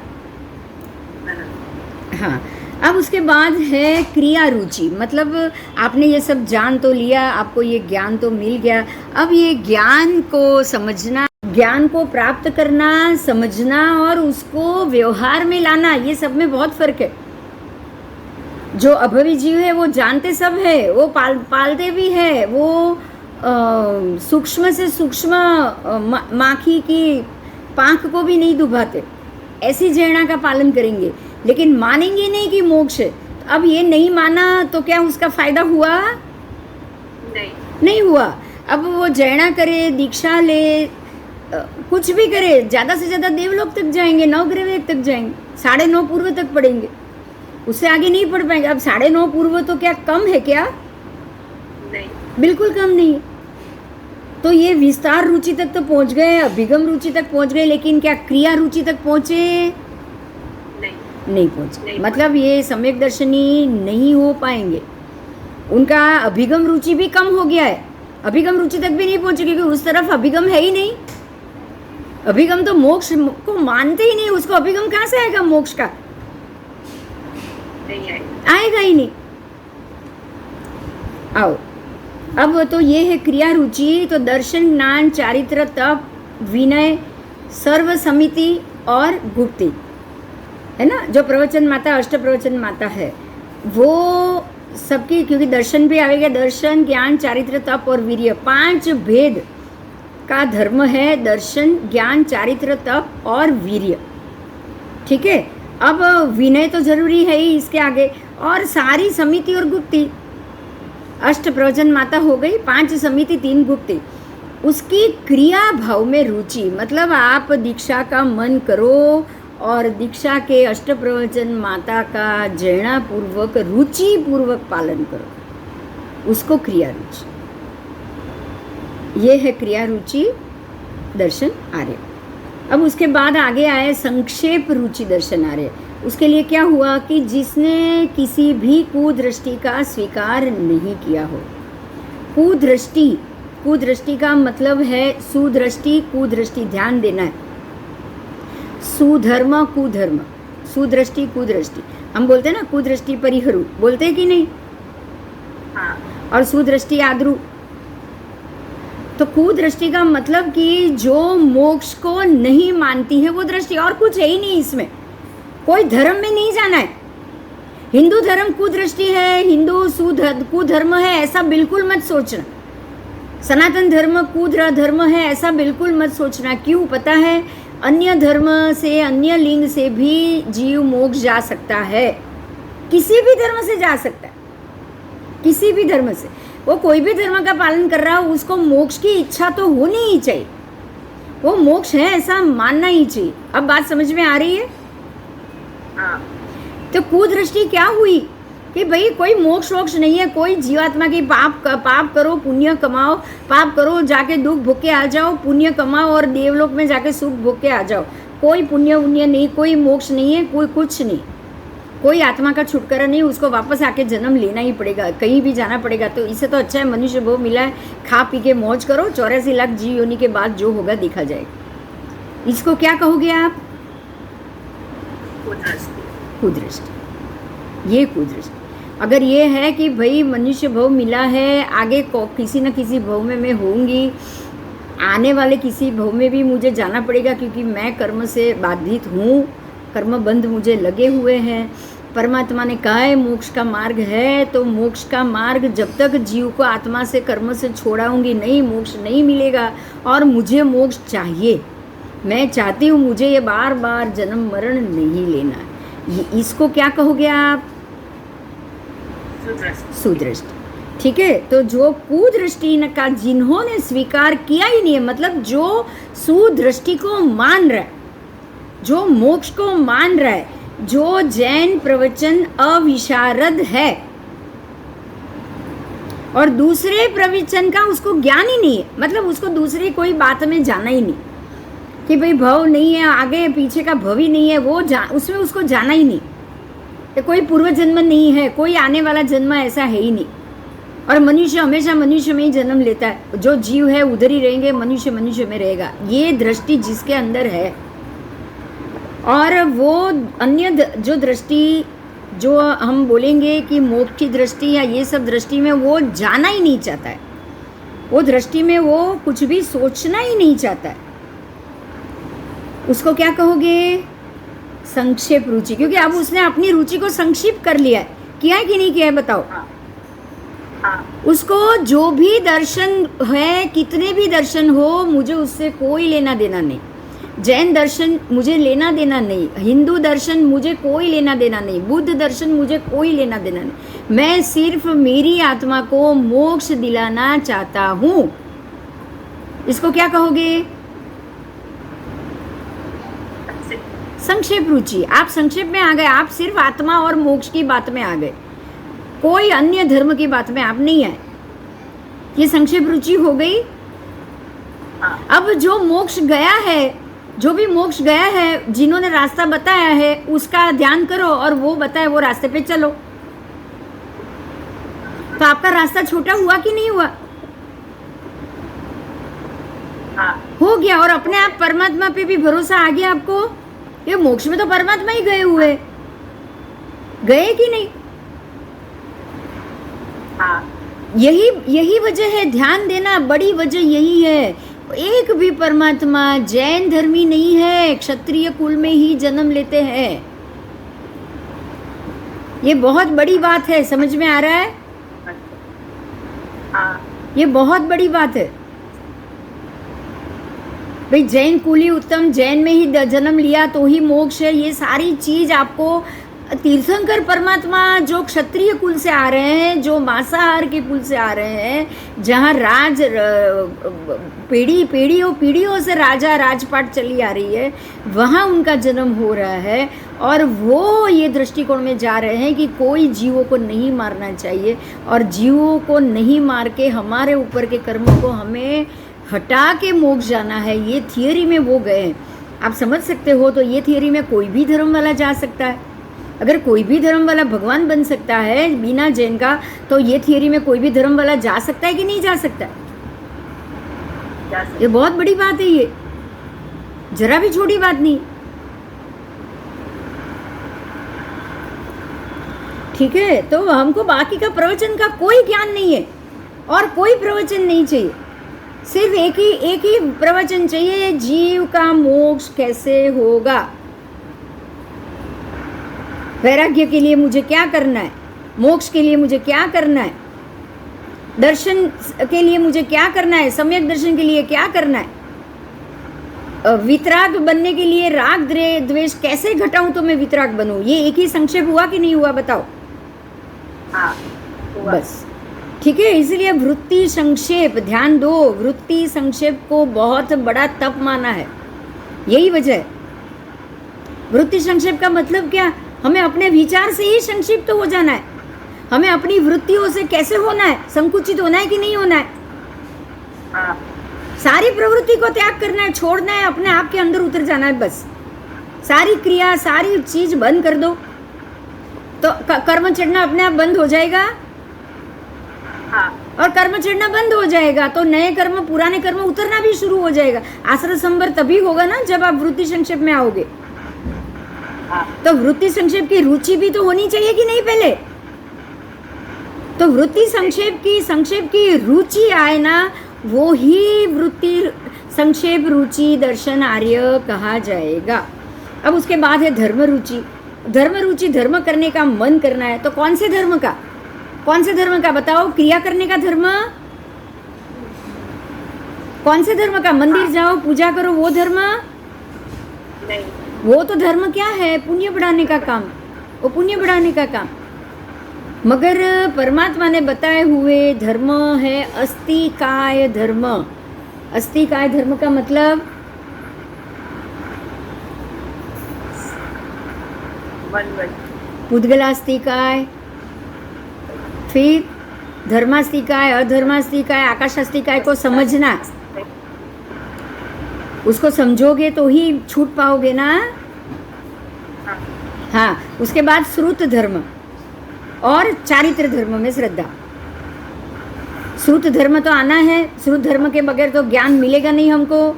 हाँ। अब उसके बाद है क्रिया रुचि। मतलब आपने ये सब जान तो लिया, आपको ये ज्ञान तो मिल गया, अब ये ज्ञान को समझना, ज्ञान को प्राप्त करना, समझना और उसको व्यवहार में लाना, ये सब में बहुत फर्क है। जो अभवी जीव है वो जानते सब है, वो पालते भी है, वो सूक्ष्म से सूक्ष्म माखी की पाँख को भी नहीं दुभाते, ऐसी जैना का पालन करेंगे, लेकिन मानेंगे नहीं कि मोक्ष है। तो अब ये नहीं माना तो क्या उसका फायदा हुआ? नहीं हुआ। अब वो जैना करे, दीक्षा ले, कुछ भी करे, ज़्यादा से ज़्यादा देवलोक तक जाएंगे, 9 ग्रह तक जाएंगे, 9.5 पूर्व तक पढ़ेंगे, उससे आगे नहीं पढ़ पाएंगे। अब 9.5 पूर्व तो क्या कम है क्या? नहीं, बिल्कुल कम नहीं। तो ये विस्तार रुचि तक तो पहुंच गए, अभिगम रुचि तक पहुंच गए, लेकिन क्या क्रिया रुचि तक पहुंचे? नहीं पहुंचे, नहीं मतलब ये सम्यक दर्शनी नहीं हो पाएंगे। उनका अभिगम रुचि भी कम हो गया है, अभिगम रुचि तक भी नहीं पहुंचे, क्योंकि उस तरफ अभिगम है ही नहीं। अभिगम तो मोक्ष को मानते ही नहीं, उसको अभिगम कहाँ से आएगा मोक्ष का? नहीं है। आएगा ही नहीं। आओ, अब तो ये है क्रिया रुचि। तो दर्शन, ज्ञान, चारित्र, तप, विनय, सर्व समिति और गुप्ति है ना, जो प्रवचन माता, अष्ट प्रवचन माता है वो सबकी, क्योंकि दर्शन भी आएगा, दर्शन, ज्ञान, चारित्र, तप और वीर्य, 5 भेद का धर्म है, दर्शन, ज्ञान, चारित्र, तप और वीर्य। ठीक है, अब विनय तो जरूरी है ही इसके आगे, और सारी समिति और गुप्ति, अष्ट प्रवचन माता हो गई, 5 समिति, 3 गुप्ति, उसकी क्रिया भाव में रुचि, मतलब आप दीक्षा का मन करो और दीक्षा के अष्ट प्रवचन माता का जैना पूर्वक रुचि पूर्वक पालन करो, उसको क्रिया रुचि। ये है क्रिया रुचि दर्शन आर्य। अब उसके बाद आगे आए संक्षेप रुचि दर्शन आर्य। उसके लिए क्या हुआ कि जिसने किसी भी कुदृष्टि का स्वीकार नहीं किया हो। कुदृष्टि, कुदृष्टि का मतलब है सुदृष्टि, कुदृष्टि, ध्यान देना है। सुधर्म, कुधर्म, सुदृष्टि, कुदृष्टि, हम बोलते हैं ना कुदृष्टि परिहरु, बोलते हैं कि नहीं? हाँ। और सुदृष्टि आद्रु। तो कुदृष्टि का मतलब कि जो मोक्ष को नहीं मानती है वो दृष्टि, और कुछ है ही नहीं इसमें, कोई धर्म में नहीं जाना है। हिंदू धर्म कुदृष्टि है, हिंदू कुधर्म है, ऐसा बिल्कुल मत सोचना। सनातन धर्म कुधर्म है, ऐसा बिल्कुल मत सोचना। क्यों? पता है, अन्य धर्म से, अन्य लिंग से भी जीव मोक्ष जा सकता है, किसी भी धर्म से जा सकता है, किसी भी धर्म से। वो कोई भी धर्म का पालन कर रहा हो, उसको मोक्ष की इच्छा तो होनी ही चाहिए, वो मोक्ष है ऐसा मानना ही चाहिए। अब बात समझ में आ रही है? हाँ। तो कुदृष्टि क्या हुई कि भाई कोई मोक्ष वोक्ष नहीं है, कोई जीवात्मा की पाप करो, पुण्य कमाओ, पाप करो जाके दुख भोग के आ जाओ, पुण्य कमाओ और देवलोक में जाके सुख भोग के आ जाओ। कोई पुण्य उन्य नहीं, कोई मोक्ष नहीं है, कोई कुछ नहीं, कोई आत्मा का छुटकारा नहीं, उसको वापस आके जन्म लेना ही पड़ेगा, कहीं भी जाना पड़ेगा। तो इससे तो अच्छा है मनुष्य भोग मिला है, खा पी के मौज करो, 84 लाख जीव योनि के बाद जो होगा देखा जाएगा। इसको क्या कहोगे आप? कुदृष्टि। ये कुदृष्टि। अगर ये है कि भाई मनुष्य भव मिला है, आगे किसी न किसी भव में मैं होंगी, आने वाले किसी भव में भी मुझे जाना पड़ेगा, क्योंकि मैं कर्म से बाधित हूँ, कर्म बंध मुझे लगे हुए हैं। परमात्मा ने कहा है मोक्ष का मार्ग है, तो मोक्ष का मार्ग जब तक जीव को आत्मा से कर्म से छोड़ाऊंगी नहीं, मोक्ष नहीं मिलेगा। और मुझे मोक्ष चाहिए, मैं चाहती हूँ, मुझे ये बार बार जन्म मरण नहीं लेना। इसको क्या कहोगे आप? सुदृष्टि। ठीक है, तो जो कुदृष्टि का जिन्होंने स्वीकार किया ही नहीं है, मतलब जो सुदृष्टि को मान रहा है, जो मोक्ष को मान रहा है, जो जैन प्रवचन अविशारद है और दूसरे प्रवचन का उसको ज्ञान ही नहीं है, मतलब उसको दूसरी कोई बात में जाना ही नहीं कि भाई भव नहीं है, आगे पीछे का भव ही नहीं है, वो उसमें उसको जाना ही नहीं, कि कोई पूर्व जन्म नहीं है, कोई आने वाला जन्म ऐसा है ही नहीं, और मनुष्य हमेशा मनुष्य में ही जन्म लेता है, जो जीव है उधर ही रहेंगे, मनुष्य मनुष्य में रहेगा। ये दृष्टि जिसके अंदर है, और वो अन्य जो दृष्टि जो हम बोलेंगे कि मोक्ष की दृष्टि या ये सब दृष्टि में वो जाना ही नहीं चाहता है, वो दृष्टि में वो कुछ भी सोचना ही नहीं चाहता है, उसको क्या कहोगे? संक्षेप रुचि। क्योंकि अब उसने अपनी रुचि को संक्षिप्त कर लिया है, किया है कि नहीं किया है बताओ? उसको जो भी दर्शन है, कितने भी दर्शन हो, मुझे उससे कोई लेना देना नहीं। जैन दर्शन मुझे लेना देना नहीं, हिंदू दर्शन मुझे कोई लेना देना नहीं, बुद्ध दर्शन मुझे कोई लेना देना नहीं, मैं सिर्फ मेरी आत्मा को मोक्ष दिलाना चाहता हूँ। इसको क्या कहोगे? संक्षेप रुचि। आप संक्षेप में आ गए, आप सिर्फ आत्मा और मोक्ष की बात में आ गए, कोई अन्य धर्म की बात में आप नहीं आए। ये संक्षेप रुचि हो गई। अब जो मोक्ष गया है जो भी मोक्ष गया है, जिन्होंने रास्ता बताया है उसका ध्यान करो और वो बताए वो रास्ते पे चलो। तो आपका रास्ता छोटा हुआ कि नहीं हुआ? हाँ हो गया। और अपने आप परमात्मा पे भी भरोसा आ गया आपको। ये मोक्ष में तो परमात्मा ही गए हुए, गए कि नहीं? हाँ यही वजह है, ध्यान देना, बड़ी वजह यही है। एक भी परमात्मा जैन धर्मी नहीं है, क्षत्रिय कुल में ही जन्म लेते हैं। ये बहुत बड़ी बात है, समझ में आ रहा है? हाँ ये बहुत बड़ी बात है भाई। जैन कुल ही उत्तम, जैन में ही जन्म लिया तो ही मोक्ष है। ये सारी चीज आपको तीर्थंकर परमात्मा जो क्षत्रिय कुल से आ रहे हैं, जो मांसाहार के कुल से आ रहे हैं, जहाँ राज पीढ़ियों से राजा राजपाट चली आ रही है, वहाँ उनका जन्म हो रहा है। और वो ये दृष्टिकोण में जा रहे हैं कि कोई जीवों को नहीं मारना चाहिए और जीवों को नहीं मार के हमारे ऊपर के कर्मों को हमें हटा के मोक्ष जाना है। ये थियरी में वो गए। आप समझ सकते हो? तो ये थियरी में कोई भी धर्म वाला जा सकता है। अगर कोई भी धर्म वाला भगवान बन सकता है बिना जैन का, तो ये थियरी में कोई भी धर्म वाला जा सकता है कि नहीं जा सकता? ये बहुत बड़ी बात है, ये जरा भी छोटी बात नहीं। ठीक है, तो हमको बाकी का प्रवचन का कोई ज्ञान नहीं है और कोई प्रवचन नहीं चाहिए। सिर्फ एक ही प्रवचन चाहिए, जीव का मोक्ष कैसे होगा। वैराग्य के लिए मुझे क्या करना है, मोक्ष के लिए मुझे क्या करना है, दर्शन के लिए मुझे क्या करना है, सम्यक दर्शन के लिए क्या करना है, वितराग बनने के लिए राग द्वेष कैसे घटाऊं तो मैं वितराग बनूं। ये एक ही संक्षेप हुआ कि नहीं हुआ, बताओ? हाँ हुआ। बस ठीक है। इसलिए वृत्ति संक्षेप, ध्यान दो, वृत्ति संक्षेप को बहुत बड़ा तप माना है। यही वजह है। वृत्ति संक्षेप का मतलब क्या? हमें अपने विचार से ही संक्षिप्त हो जाना है। हमें अपनी वृत्तियों से कैसे होना है, संकुचित होना है कि नहीं होना है। हाँ सारी प्रवृत्ति को त्याग करना है, छोड़ना है, अपने आप के अंदर उतर जाना है। बस सारी क्रिया, सारी चीज बंद कर दो तो कर्म चढ़ना अपने आप बंद हो जाएगा। हाँ और कर्म चढ़ना बंद हो जाएगा तो नए कर्म, पुराने कर्म उतरना भी शुरू हो जाएगा। आश्रय संवर तभी होगा ना जब आप वृत्ति संक्षेप में आओगे। हाँ तो वृत्ति संक्षेप की रुचि भी तो होनी चाहिए कि नहीं पहले? तो वृत्ति संक्षेप की रुचि आए ना, वो ही वृत्ति संक्षेप रुचि दर्शन आर्य कहा जाएगा। अब उसके बाद है धर्म रुचि। धर्म रुचि, धर्म करने का मन करना है तो कौन से धर्म का? कौन से धर्म का बताओ? क्रिया करने का धर्म? कौन से धर्म का? मंदिर जाओ, पूजा करो, वो धर्म नहीं। वो तो धर्म क्या है? पुण्य बढ़ाने का काम, वो पुण्य बढ़ाने का काम। मगर परमात्मा ने बताए हुए धर्म है अस्तिकाय धर्म। अस्तिकाय धर्म का मतलब पुद्गलास्तिकाय, फिर धर्मास्तिकाय, अधर्मास्तिकाय, आकाशास्तिकाय को समझना। उसको समझोगे तो ही छूट पाओगे ना। हाँ, उसके बाद श्रुत धर्म और चारित्र धर्म में श्रद्धा। श्रुत धर्म तो आना है, श्रुत धर्म के बगैर तो ज्ञान मिलेगा नहीं हमको।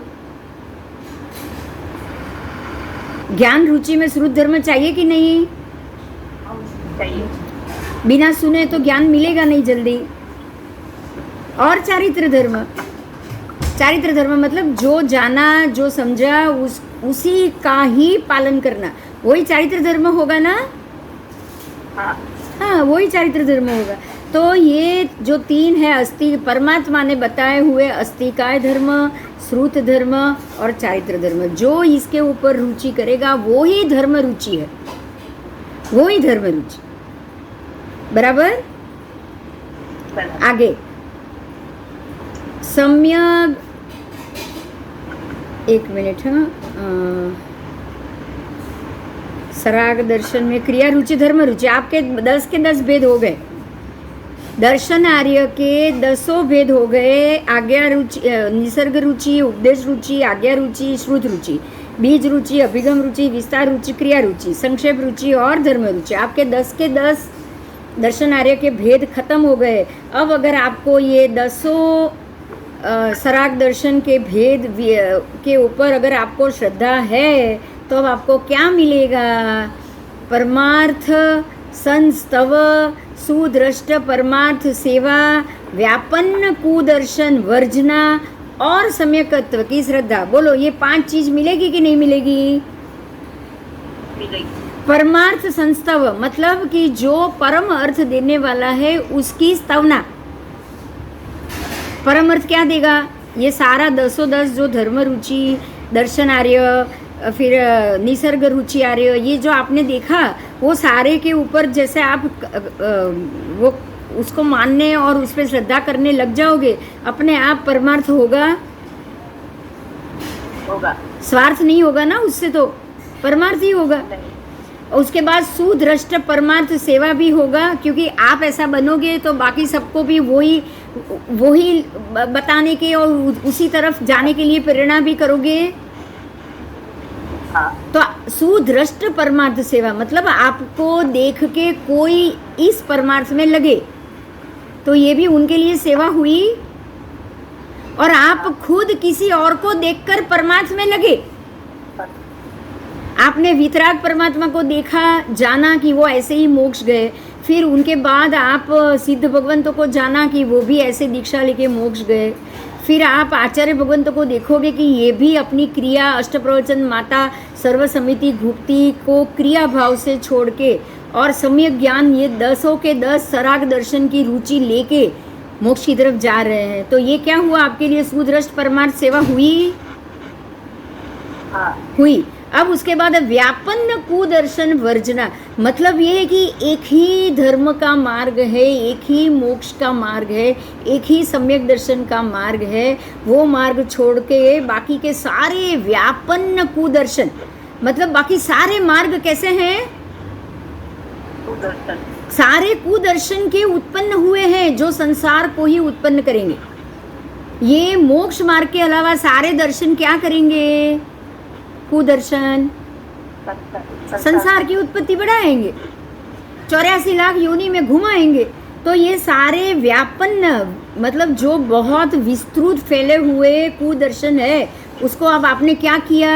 ज्ञान रुचि में श्रुत धर्म चाहिए कि नहीं? चाहिए। बिना सुने तो ज्ञान मिलेगा नहीं जल्दी। और चारित्र धर्म, चारित्र धर्म मतलब जो जाना, जो समझा, उसी का ही पालन करना, वही चारित्र धर्म होगा ना। हाँ, वही चारित्र धर्म होगा। तो ये जो तीन है, अस्ति परमात्मा ने बताए हुए अस्तिकाय धर्म, श्रुत धर्म और चारित्र धर्म, जो इसके ऊपर रुचि करेगा वो ही धर्म रुचि है, वो ही धर्म रुचि। बराबर? आगे सम्यक, एक मिनट। हाँ, सराग दर्शन में क्रिया रुचि धर्म रुचि, आपके 10 के 10 भेद हो गए। दर्शन आर्य के 10 भेद हो गए। आज्ञा रुचि, निसर्ग रुचि, उपदेश रुचि, आज्ञा रुचि, श्रुत रुचि, बीज रुचि, अभिगम रुचि, विस्तार रुचि, क्रिया रुचि, संक्षेप रुचि और धर्म रुचि। आपके 10 के 10 दर्शन आर्य के भेद खत्म हो गए। अब अगर आपको ये 10 सराग दर्शन के भेद के ऊपर अगर आपको श्रद्धा है तो अब आपको क्या मिलेगा? परमार्थ संस्तव सुदृष्ट परमार्थ सेवा व्यापन्न कुदर्शन वर्जना और सम्यकत्व की श्रद्धा। बोलो, ये 5 चीज मिलेगी कि नहीं मिलेगी? मिलेगी। परमार्थ संस्तव मतलब कि जो परम अर्थ देने वाला है उसकी स्तवना। परम अर्थ क्या देगा? ये सारा 10 जो धर्म रुचि, दर्शन आर्य, फिर निसर्ग रुचि आर्य, ये जो आपने देखा वो सारे के ऊपर जैसे आप वो उसको मानने और उस पर श्रद्धा करने लग जाओगे, अपने आप परमार्थ होगा। होगा। स्वार्थ नहीं होगा ना, उससे तो परमार्थ ही होगा। और उसके बाद सुदृष्ट परमार्थ सेवा भी होगा, क्योंकि आप ऐसा बनोगे तो बाकी सबको भी वही बताने के और उसी तरफ जाने के लिए प्रेरणा भी करोगे। हाँ। तो सुदृष्ट परमार्थ सेवा मतलब आपको देख के कोई इस परमार्थ में लगे तो ये भी उनके लिए सेवा हुई, और आप खुद किसी और को देखकर परमार्थ में लगे। आपने वितराग परमात्मा को देखा, जाना कि वो ऐसे ही मोक्ष गए, फिर उनके बाद आप सिद्ध भगवंतों को जाना कि वो भी ऐसे दीक्षा लेके मोक्ष गए, फिर आप आचार्य भगवंतों को देखोगे कि ये भी अपनी क्रिया अष्टप्रवचन माता सर्व समिति गुप्ती को क्रिया भाव से छोड़ के और सम्यक ज्ञान ये 10 के 10 सराग दर्शन की रुचि लेके मोक्ष की तरफ जा रहे हैं। तो ये क्या हुआ आपके लिए? सुदृष्ट परमार्थ सेवा हुई। हाँ। हुई। अब उसके बाद व्यापन्न कुदर्शन वर्जना मतलब ये है कि एक ही धर्म का मार्ग है, एक ही मोक्ष का मार्ग है, एक ही सम्यक दर्शन का मार्ग है। वो मार्ग छोड़ के बाकी के सारे व्यापन्न कुदर्शन मतलब बाकी सारे मार्ग कैसे हैं? कुदर्शन। सारे कुदर्शन के उत्पन्न हुए हैं जो संसार को ही उत्पन्न करेंगे। ये मोक्ष मार्ग के अलावा सारे दर्शन क्या करेंगे? कुदर्शन संसार की उत्पत्ति बढ़ाएंगे, 84 लाख योनि में घुमाएंगे। तो ये सारे व्यापन्न मतलब जो बहुत विस्तृत फैले हुए कुदर्शन है उसको अब आपने क्या किया?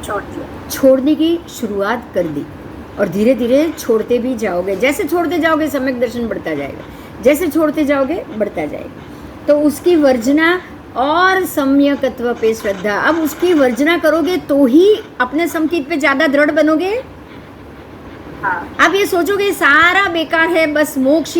छोड़ दिया। छोड़ने की शुरुआत कर दी, और धीरे धीरे छोड़ते भी जाओगे। जैसे छोड़ते जाओगे सम्यक दर्शन बढ़ता जाएगा, जैसे छोड़ते जाओगे बढ़ता जाएगा। तो उसकी वर्जना और सम्यकत्व पे श्रद्धा। अब उसकी वर्जना करोगे तो ही अपने समकित पे ज्यादा दृढ़ बनोगे। हाँ। अब ये सोचोगे सारा बेकार है, बस मोक्ष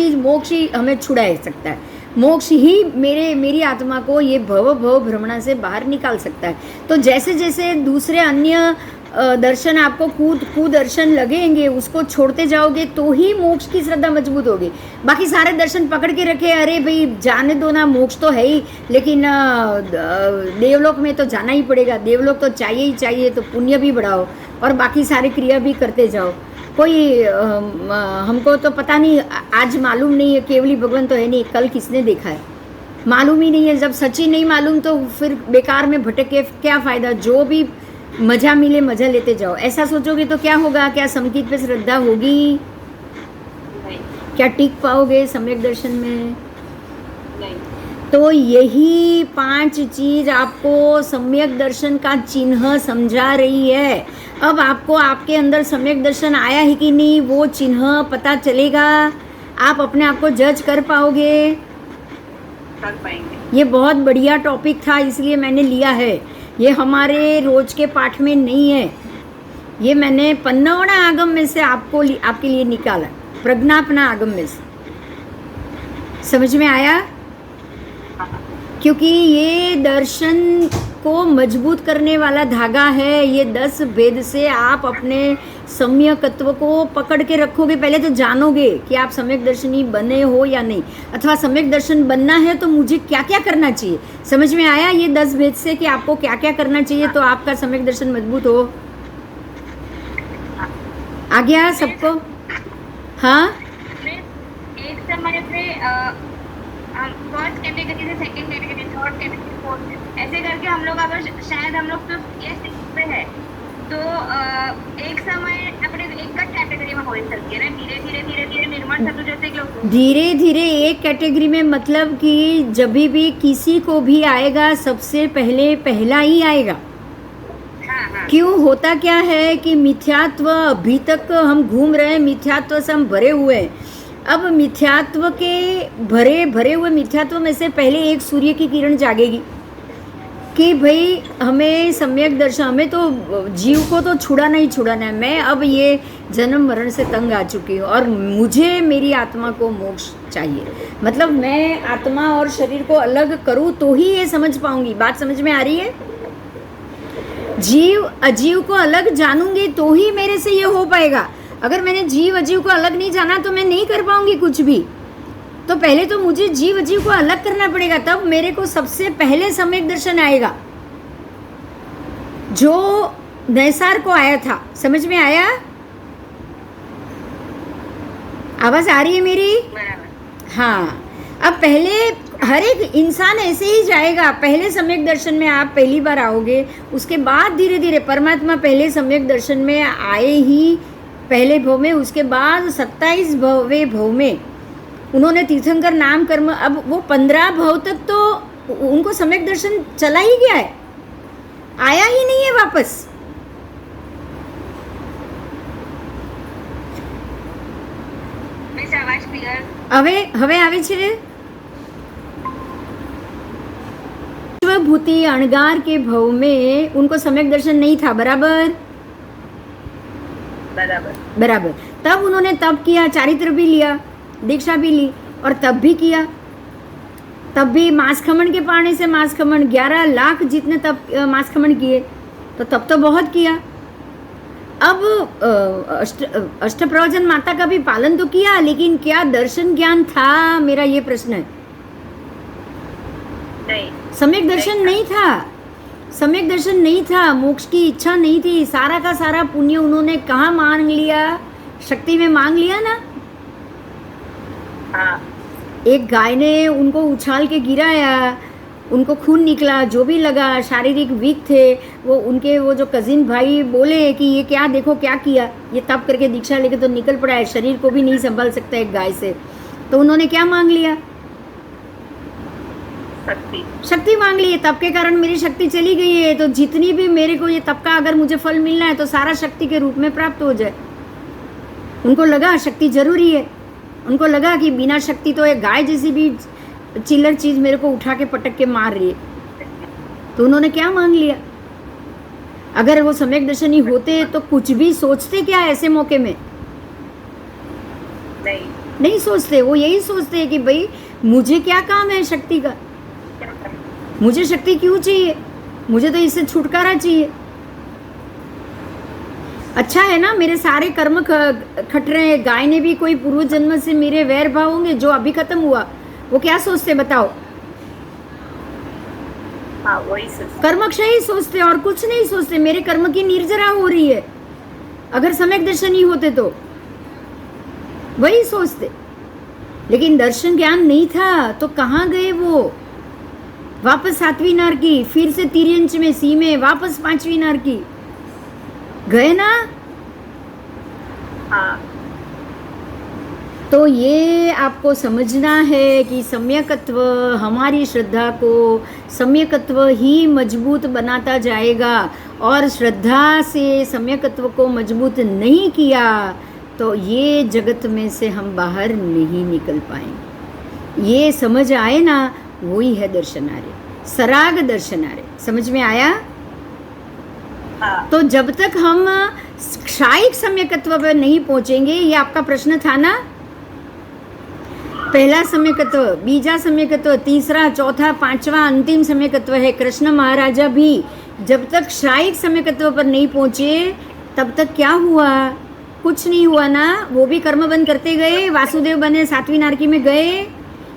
ही हमें छुड़ा सकता है, मोक्ष ही मेरी आत्मा को ये भव भ्रमणा से बाहर निकाल सकता है। तो जैसे जैसे दूसरे अन्य दर्शन आपको कुदर्शन लगेंगे उसको छोड़ते जाओगे तो ही मोक्ष की श्रद्धा मजबूत होगी। बाकी सारे दर्शन पकड़ के रखे, अरे भाई जाने दो ना, मोक्ष तो है ही, लेकिन देवलोक में तो जाना ही पड़ेगा, देवलोक तो चाहिए ही चाहिए, तो पुण्य भी बढ़ाओ और बाकी सारी क्रिया भी करते जाओ। कोई हमको तो पता नहीं, आज मालूम नहीं है, केवली भगवान तो है नहीं, कल किसने देखा है मालूम ही नहीं है। जब सच्ची नहीं मालूम तो फिर बेकार में भटक के क्या फ़ायदा? जो भी मज़ा मिले मज़ा लेते जाओ। ऐसा सोचोगे तो क्या होगा? क्या समकित पे श्रद्धा होगी? नहीं। क्या टिक पाओगे सम्यक दर्शन में? नहीं। तो यही 5 चीज आपको सम्यक दर्शन का चिन्ह समझा रही है। अब आपको आपके अंदर सम्यक दर्शन आया है कि नहीं वो चिन्ह पता चलेगा, आप अपने आप को जज कर पाओगे। कर पाएंगे। ये बहुत बढ़िया टॉपिक था इसलिए मैंने लिया है। ये हमारे रोज के पाठ में नहीं है, ये मैंने पन्नवड़ा आगम में से आपके लिए निकाला, प्रज्ञापना आगम में से। समझ में आया? क्योंकि ये दर्शन को मजबूत करने वाला धागा है। ये 10 भेद से आप अपने सम्यकत्व को पकड़ के रखोगे। पहले तो जानोगे कि आप सम्यक दर्शनी बने हो या नहीं, अथवा सम्यक दर्शन बनना है तो मुझे क्या क्या करना चाहिए। समझ में आया ये 10 भेद से कि आपको क्या क्या करना चाहिए तो आपका सम्यक दर्शन मजबूत हो। आ गया सबको? हाँ, एक समय पे हम फर्स्ट कैटेगरी से second category, third category, fourth, ऐसे करके हम लोग अगर शायद हम लोग तो ये स्टेज पे है तो एक समय આપણે એક જ કેટેગરીમાં હોઈ શકીએ ને ધીરે ધીરે ધીરે ધીરે નિર્માણ થતું જશે કે धीरे धीरे एक कैटेगरी में, मतलब कि जब भी किसी को भी आएगा सबसे पहले पहला ही आएगा। हाँ हाँ क्यों होता क्या है कि मिथ्यात्व अभी तक हम घूम रहे हैं, मिथ्यात्व से हम भरे हुए हैं। अब मिथ्यात्व के भरे हुए मिथ्यात्व में से पहले एक सूर्य की किरण जागेगी कि भाई हमें सम्यक दर्शन, हमें तो जीव को तो छुड़ाना ही छुड़ाना है। मैं अब ये जन्म मरण से तंग आ चुकी हूँ और मुझे मेरी आत्मा को मोक्ष चाहिए। मतलब मैं आत्मा और शरीर को अलग करूँ तो ही ये समझ पाऊंगी। बात समझ में आ रही है? जीव अजीव को अलग जानूंगी तो ही मेरे से ये हो पाएगा। अगर मैंने जीव अजीव को अलग नहीं जाना तो मैं नहीं कर पाऊंगी कुछ भी। तो पहले तो मुझे जीव अजीव को अलग करना पड़ेगा, तब मेरे को सबसे पहले सम्यक दर्शन आएगा जो नैसार को आया था। समझ में आया? आवाज आ रही है मेरी? બરાબર हाँ। अब पहले हर एक इंसान ऐसे ही जाएगा। पहले सम्यक दर्शन में आप पहली बार आओगे, उसके बाद धीरे धीरे परमात्मा पहले सम्यक दर्शन में आए ही पहले भव में, उसके बाद 27 भवे भव में उन्होंने तीर्थंकर नाम कर्म, अब वो 15 भव तक तो उनको सम्यक दर्शन चला ही गया है, आया ही नहीं है वापस। મિસ આવાજ ક્લિયર? હવે આવે છે विश्वभूति अणगार के भव में उनको सम्यक दर्शन नहीं था। बराबर બરાબર बराबर। तब उन्होंने तब किया, चारित्र भी लिया, दीक्षा भी ली, और तब भी किया। तब भी मांस खमन के पानी से मांस खमन 11 लाख जितने तब मांस खमन किए, तो तब तो बहुत किया। अब अष्ट प्रवचन माता का भी पालन तो किया, लेकिन क्या दर्शन ज्ञान था? मेरा ये प्रश्न है। નહીં सम्यक दर्शन नहीं था, सम्यक दर्शन नहीं था, मोक्ष की इच्छा नहीं थी। सारा का सारा पुण्य उन्होंने कहाँ मांग लिया? शक्ति में मांग लिया ना। हाँ एक गाय ने उनको उछाल के गिराया, उनको खून निकला, जो भी लगा, शारीरिक वीक थे वो। उनके वो जो कजिन भाई बोले कि ये क्या, देखो क्या किया, ये तब करके दीक्षा लेके तो निकल पड़ा है, शरीर को भी नहीं संभाल सकता एक गाय से। तो उन्होंने क्या मांग लिया? શક્તિ शक्ति मांग ली है। तप के कारण मेरी शक्ति चली गई है, तो जितनी भी मेरे को ये तप का अगर मुझे फल मिलना है तो सारा शक्ति के रूप में प्राप्त हो जाए। उनको लगा शक्ति जरूरी है, उनको लगा कि बिना शक्ति तो एक गाय जैसी भी चिल्लर चीज मेरे को उठा के पटक के मार रही है। तो उन्होंने क्या मांग लिया? अगर वो सम्यक दर्शनी होते तो कुछ भी सोचते क्या ऐसे मौके में? નહીં नहीं सोचते। वो यही सोचते हैं कि भाई मुझे क्या काम है शक्ति का, मुझे शक्ति क्यों चाहिए, मुझे तो इससे छुटकारा चाहिए। अच्छा है ना, मेरे सारे कर्म खट रहे हैं। गाय ने भी कोई पूर्व जन्म से मेरे वैर भाव होंगे जो अभी खत्म हुआ, वो क्या सोचते बताओ? हाँ वही सोच कर्मक्षय ही सोचते और कुछ नहीं सोचते। मेरे कर्म की निर्जरा हो रही है, अगर सम्यक दर्शन ही होते तो वही सोचते। लेकिन दर्शन ज्ञान नहीं था तो कहाँ गए वो? वापस 7वीं नार की, फिर से तिर्यंच में सी में, वापस 5वीं नार की गए ना। हाँ तो ये आपको समझना है कि सम्यकत्व हमारी श्रद्धा को, सम्यकत्व ही मजबूत बनाता जाएगा। और श्रद्धा से सम्यकत्व को मजबूत नहीं किया तो ये जगत में से हम बाहर नहीं निकल पाएंगे। ये समझ आए ना, वही है दर्शनार्य, सराग दर्शनार्य। समझ में आया? हाँ तो जब तक हम क्षायिक सम्यकत्व पर नहीं पहुंचेंगे, ये आपका प्रश्न था ना, पहला सम्यकत्व, बीजा सम्यकत्व, तीसरा, चौथा, पांचवा, अंतिम सम्यकत्व है। कृष्ण महाराजा भी जब तक क्षायिक सम्यकत्व पर नहीं पहुंचे तब तक क्या हुआ? कुछ नहीं हुआ ना। वो भी कर्म बंद करते गए, वासुदेव बने, 7वीं नारकी में गए,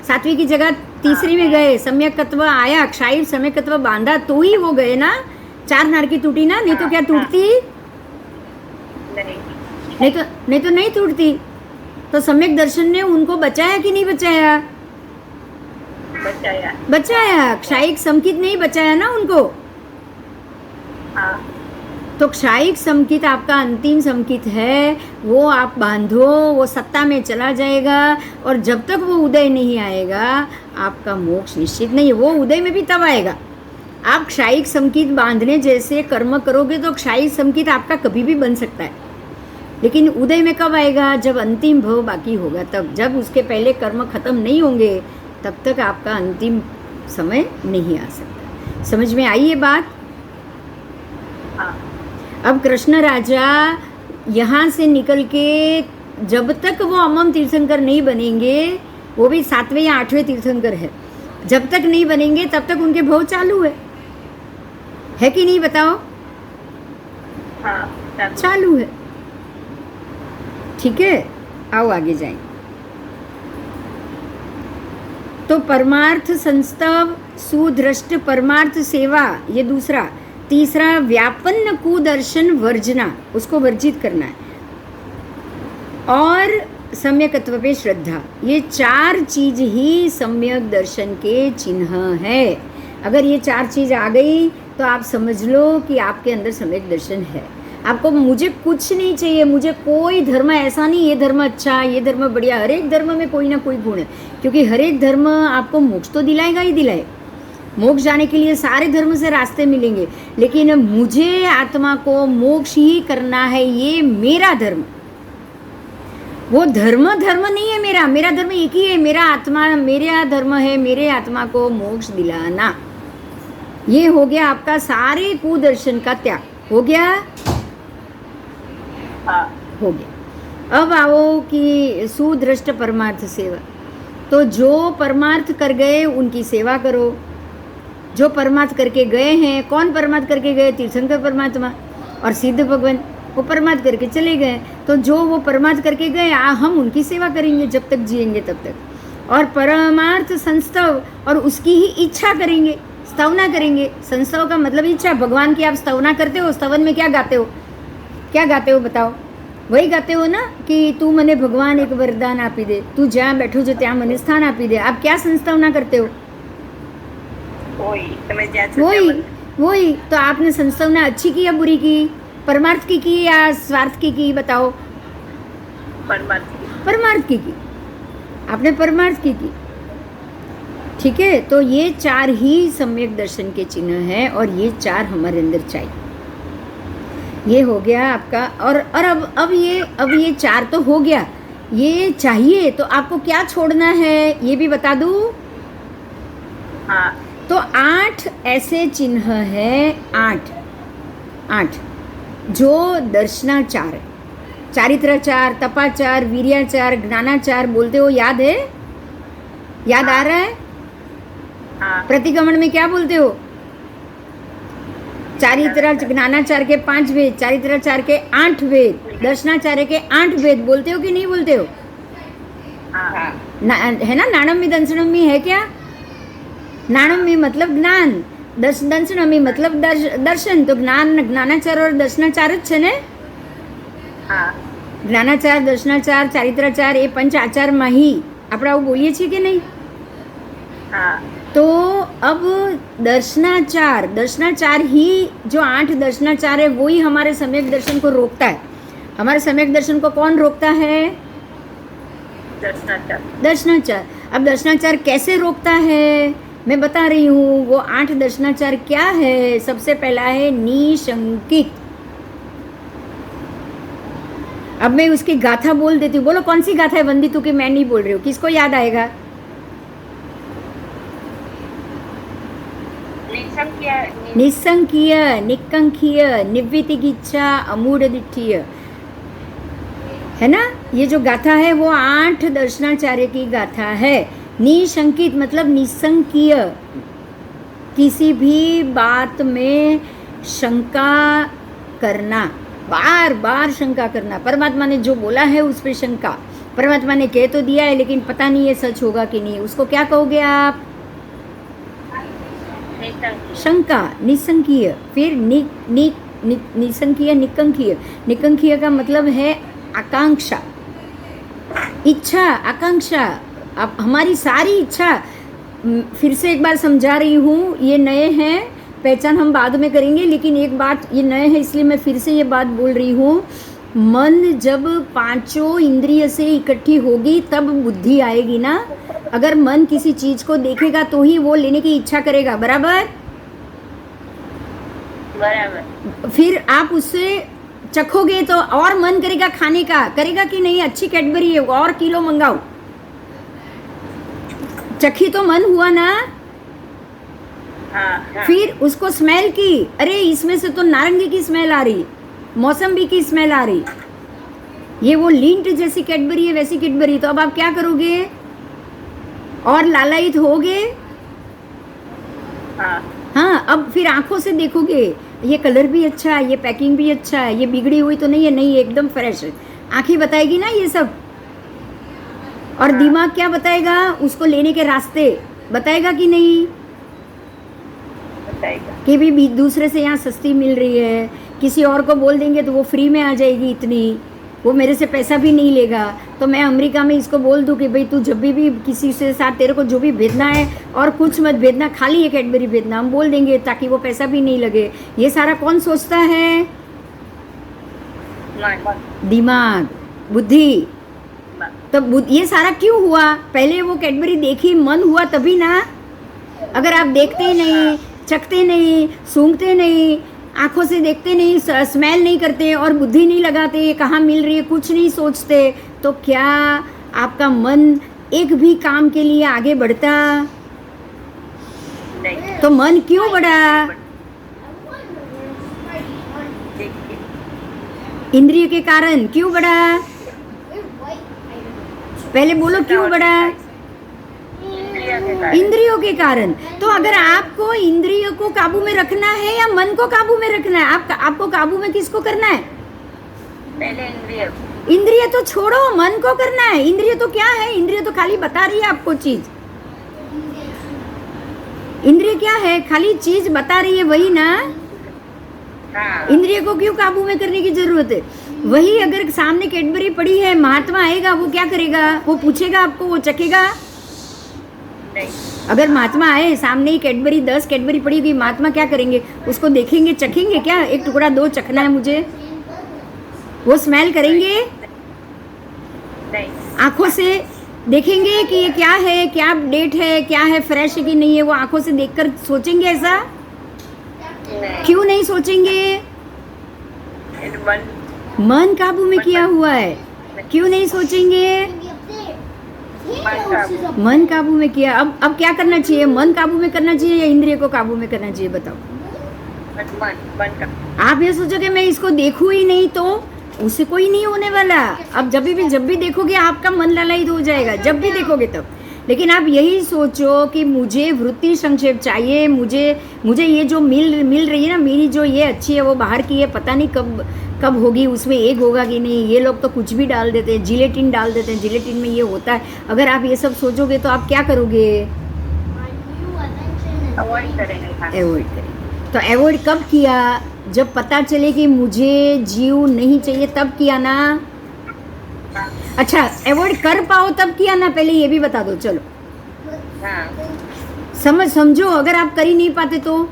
7वीं की जगह 3री में गए, सम्यकत्व आया, क्षायिक सम्यकत्व बांधा तो ही वो गए ना। 4 नारकी टूटी ना, नहीं तो क्या टूटती? नहीं नहीं तो नहीं टूटती। तो सम्यक दर्शन ने उनको बचाया कि नहीं बचाया? बचाया। बचाया, क्षायिक समकित नहीं बचाया ना उनको। हाँ तो क्षायिक समकित आपका अंतिम समकित है, वो आप बांधो, वो सत्ता में चला जाएगा, और जब तक वो उदय नहीं आएगा आपका मोक्ष निश्चित नहीं है। वो उदय में भी तब आएगा। आप क्षायिक समकित बांधने जैसे कर्म करोगे तो क्षायिक समकित आपका कभी भी बन सकता है, लेकिन उदय में कब आएगा? जब अंतिम भव बाकी होगा तब। जब उसके पहले कर्म खत्म नहीं होंगे तब तक आपका अंतिम समय नहीं आ सकता। समझ में आई ये बात? हाँ अब कृष्ण राजा यहाँ से निकल के जब तक वो अमम तीर्थंकर नहीं बनेंगे, वो भी 7वें या 8वें तीर्थंकर है, जब तक नहीं बनेंगे तब तक उनके भव चालू है कि नहीं? बताओ। हाँ चालू है। ठीक है, आओ आगे जाएं। तो परमार्थ संस्तव सुदृष्ट परमार्थ सेवा, ये दूसरा। तीसरा व्यापन्न कुदर्शन वर्जना, उसको वर्जित करना है, और सम्यकत्व पे श्रद्धा। ये 4 चीज ही सम्यक दर्शन के चिन्ह है। अगर ये 4 चीज आ गई तो आप समझ लो कि आपके अंदर सम्यक दर्शन है। आपको मुझे कुछ नहीं चाहिए, मुझे कोई धर्म ऐसा नहीं, ये धर्म अच्छा, ये धर्म बढ़िया। हर एक धर्म में कोई ना कोई गुण है, क्योंकि हर एक धर्म आपको मोक्ष तो दिलाएगा ही दिलाए। मोक्ष जाने के लिए सारे धर्म से रास्ते मिलेंगे, लेकिन मुझे आत्मा को मोक्ष ही करना है, ये मेरा धर्म। वो धर्म नहीं है मेरा, मेरा धर्म एक ही है, मेरा आत्मा, मेरा धर्म है मेरे आत्मा को मोक्ष दिलाना। ये हो गया आपका सारे कुदर्शन का त्याग। हो गया? हाँ हो गया। अब आओ कि सुदृष्ट परमार्थ सेवा। तो जो परमार्थ कर गए उनकी सेवा करो। जो परमार्थ करके गए हैं, कौन परमार्थ करके गए? तीर्थंकर परमात्मा और सिद्ध भगवान, वो परमार्थ करके चले गए। तो जो वो परमार्थ करके गए, हम उनकी सेवा करेंगे जब तक जिएंगे तब तक। और परमार्थ संस्तव, और उसकी ही इच्छा करेंगे, स्तवना करेंगे। संस्तव का मतलब इच्छा। भगवान की आप स्तवना करते हो, स्तवन में क्या गाते हो? क्या गाते हो बताओ? वही गाते हो ना कि तू मने भगवान एक वरदान आपी दे, तू जहाँ बैठो जो ત્યાં મને સ્થાન આપી દે। आप क्या संस्तवना करते हो? वही। तो आपने संस्तवना अच्छी की या बुरी की? परमार्थ की या स्वार्थ की? बताओ। परमार्थ की। आपने परमार्थ की। ठीक है, तो ये 4 ही सम्यक दर्शन के चिन्ह हैं, और ये 4 हमारे अंदर चाहिए। ये हो गया आपका। और अब ये 4 तो हो गया, ये चाहिए तो आपको क्या छोड़ना है ये भी बता दूं। हाँ तो 8 ऐसे चिन्ह हैं, 8 जो दर्शनाचार है। चारित्राचार, तपाचार, वीर्याचार, ज्ञानाचार बोलते हो, याद है? याद आ रहा है? हाँ प्रतिक्रमण में क्या बोलते हो? चारित्राचार ज्ञानाचार के 5 वेद, चारित्राचार के 8 वेद, दर्शनाचार्य के 8 वेद बोलते हो कि नहीं बोलते हो? हाँ है ना? नाणम्य दंशनम्य है क्या? नाणम्य मतलब ज्ञान, दंशनम्य मतलब दर्शन। तो જ્ઞાનાચાર और દર્શનાચાર જ છે ને? हाँ જ્ઞાનાચાર, દર્શનાચાર, ચારિત્રાચાર, એ 5 આચારમાં ही આપણે આવું બોલીએ છીએ કે નહીં? हाँ तो अब दर्शनाचार ही, जो 8 दर्शनाचार है वही हमारे सम्यक दर्शन को रोकता है। हमारे सम्यक दर्शन को कौन रोकता है? दर्शनाचार। अब दर्शनाचार कैसे रोकता है मैं बता रही हूँ। वो 8 दर्शनाचार क्या है? सबसे पहला है निशंकित। अब मैं उसकी गाथा बोल देती हूँ, बोलो कौन सी गाथा है वंदितू की? मैं नहीं बोल रही हूँ, किसको याद आएगा? निसंकीय, निकंकीय, निवृत्तिगिच्छा, अमूढ़दिठीय, है ना? ये जो गाथा है वो 8 दर्शनाचार्य की गाथा है। निशंकित मतलब निसंकीय, किसी भी बात में शंका करना, बार बार शंका करना। परमात्मा ने जो बोला है उस पर शंका। परमात्मा ने कह तो दिया है लेकिन पता नहीं ये सच होगा कि नहीं, उसको क्या कहोगे आप? शंका, निसंकीय। फिर निसंकीय, निकंकीय। निकंकीय का मतलब है आकांक्षा, इच्छा, आकांक्षा। अब हमारी सारी इच्छा फिर से एक बार समझा रही हूँ, ये नए हैं, पहचान हम बाद में करेंगे, लेकिन एक बात, ये नए हैं इसलिए मैं फिर से ये बात बोल रही हूँ। मन जब पांचों इंद्रिय से इकट्ठी होगी तब बुद्धि आएगी ना। अगर मन किसी चीज को देखेगा तो ही वो लेने की इच्छा करेगा, बराबर? बराबर। फिर आप उससे चखोगे तो और मन करेगा खाने का, करेगा कि नहीं? अच्छी कैडबरी है, और किलो मंगाओ। चखी तो मन हुआ ना। हाँ। फिर उसको स्मेल की, अरे इसमें से तो नारंगी की स्मेल आ रही, मौसम्बी की स्मेल आ रही, ये वो लिंट जैसी कैडबरी है, वैसी कैडबरी। तो अब आप क्या करोगे? और लालायित होगे। हाँ, अब फिर आंखों से देखोगे, ये कलर भी अच्छा है, ये पैकिंग भी अच्छा है, ये बिगड़ी हुई तो नहीं है, नहीं एकदम फ्रेश है। आंखें बताएगी ना ये सब। और दिमाग क्या बताएगा? उसको लेने के रास्ते बताएगा कि नहीं? बताएगा कि भी दूसरे से यहाँ सस्ती मिल रही है, किसी और को बोल देंगे तो वो फ्री में आ जाएगी इतनी, वो मेरे से पैसा भी नहीं लेगा। तो मैं अमेरिका में इसको बोल दूँ कि भाई तू जब भी किसी से साथ तेरे को जो भी भेजना है और कुछ मत भेजना, खाली ये कैडबरी भेजना, हम बोल देंगे ताकि वो पैसा भी नहीं लगे। ये सारा कौन सोचता है? दिमाग, बुद्धि। तो ये सारा क्यों हुआ? पहले वो कैडबरी देखी, मन हुआ तभी ना। अगर आप देखते नहीं, चखते नहीं, सूंघते नहीं, आंखों से देखते नहीं, स्मेल नहीं करते और बुद्धि नहीं लगाते कहाँ मिल रही है, कुछ नहीं सोचते, तो क्या आपका मन एक भी काम के लिए आगे बढ़ता? नहीं। तो मन क्यों बढ़ा? इंद्रिय के कारण क्यों बढ़ा? पहले बोलो क्यों बढ़ा? इंद्रियों के कारण। तो अगर आपको इंद्रियों को काबू में रखना है या मन को काबू में रखना है? आपको काबू में किसको करना है? पहले इंद्रिय। इंद्रिय तो छोड़ो, मन को करना है। इंद्रिय तो क्या है? इंद्रिय तो खाली बता रही है आपको चीज। इंद्रिय क्या है? खाली चीज बता रही है, वही ना। हाँ। इंद्रिय को क्यों काबू में करने की जरूरत है? वही अगर सामने कैडबरी पड़ी है, महात्मा आएगा, वो क्या करेगा? वो पूछेगा आपको, वो चखेगा? नहीं। अगर महात्मा आए सामने ही, कैडबरी 10 कैडबरी पड़ी हुई, महात्मा क्या करेंगे? उसको देखेंगे, चखेंगे क्या? एक टुकड़ा दो, चखना है मुझे। वो स्मेल करेंगे? नहीं। आंखों से देखेंगे कि ये क्या है, क्या डेट है, क्या है, फ्रेश है कि नहीं है, वो आंखों से देखकर सोचेंगे ऐसा? क्यों नहीं सोचेंगे? मन काबू में किया हुआ है, क्यों नहीं सोचेंगे? मन काबू में किया। अब क्या करना चाहिए? मन काबू में करना चाहिए या इंद्रिय को काबू में करना चाहिए? बताओ। आप ये सोचोगे मैं इसको देखूं ही नहीं तो उससे कोई नहीं होने वाला। अब जब भी देखोगे आपका मन ललायित हो जाएगा, जब भी देखोगे तब। लेकिन आप यही सोचो कि मुझे वृत्ति संक्षेप चाहिए, मुझे ये जो मिल रही है ना, मेरी जो ये अच्छी है वो बाहर की है, पता नहीं कब होगी, उसमें एग होगा कि नहीं। ये लोग तो कुछ भी डाल देते हैं, जिलेटिन डाल देते हैं, जिलेटिन में ये होता है। अगर आप ये सब सोचोगे तो आप क्या करोगे? अवॉइड करेंगे। अवॉइड करेंगे। तो अवॉइड कब किया? जब पता चले कि मुझे जीव नहीं चाहिए, तब किया ना। अच्छा, अवॉइड कर पाओ तब किया ना? पहले ये भी बता दो। चलो हाँ। समझो, अगर आप कर ही नहीं पाते तो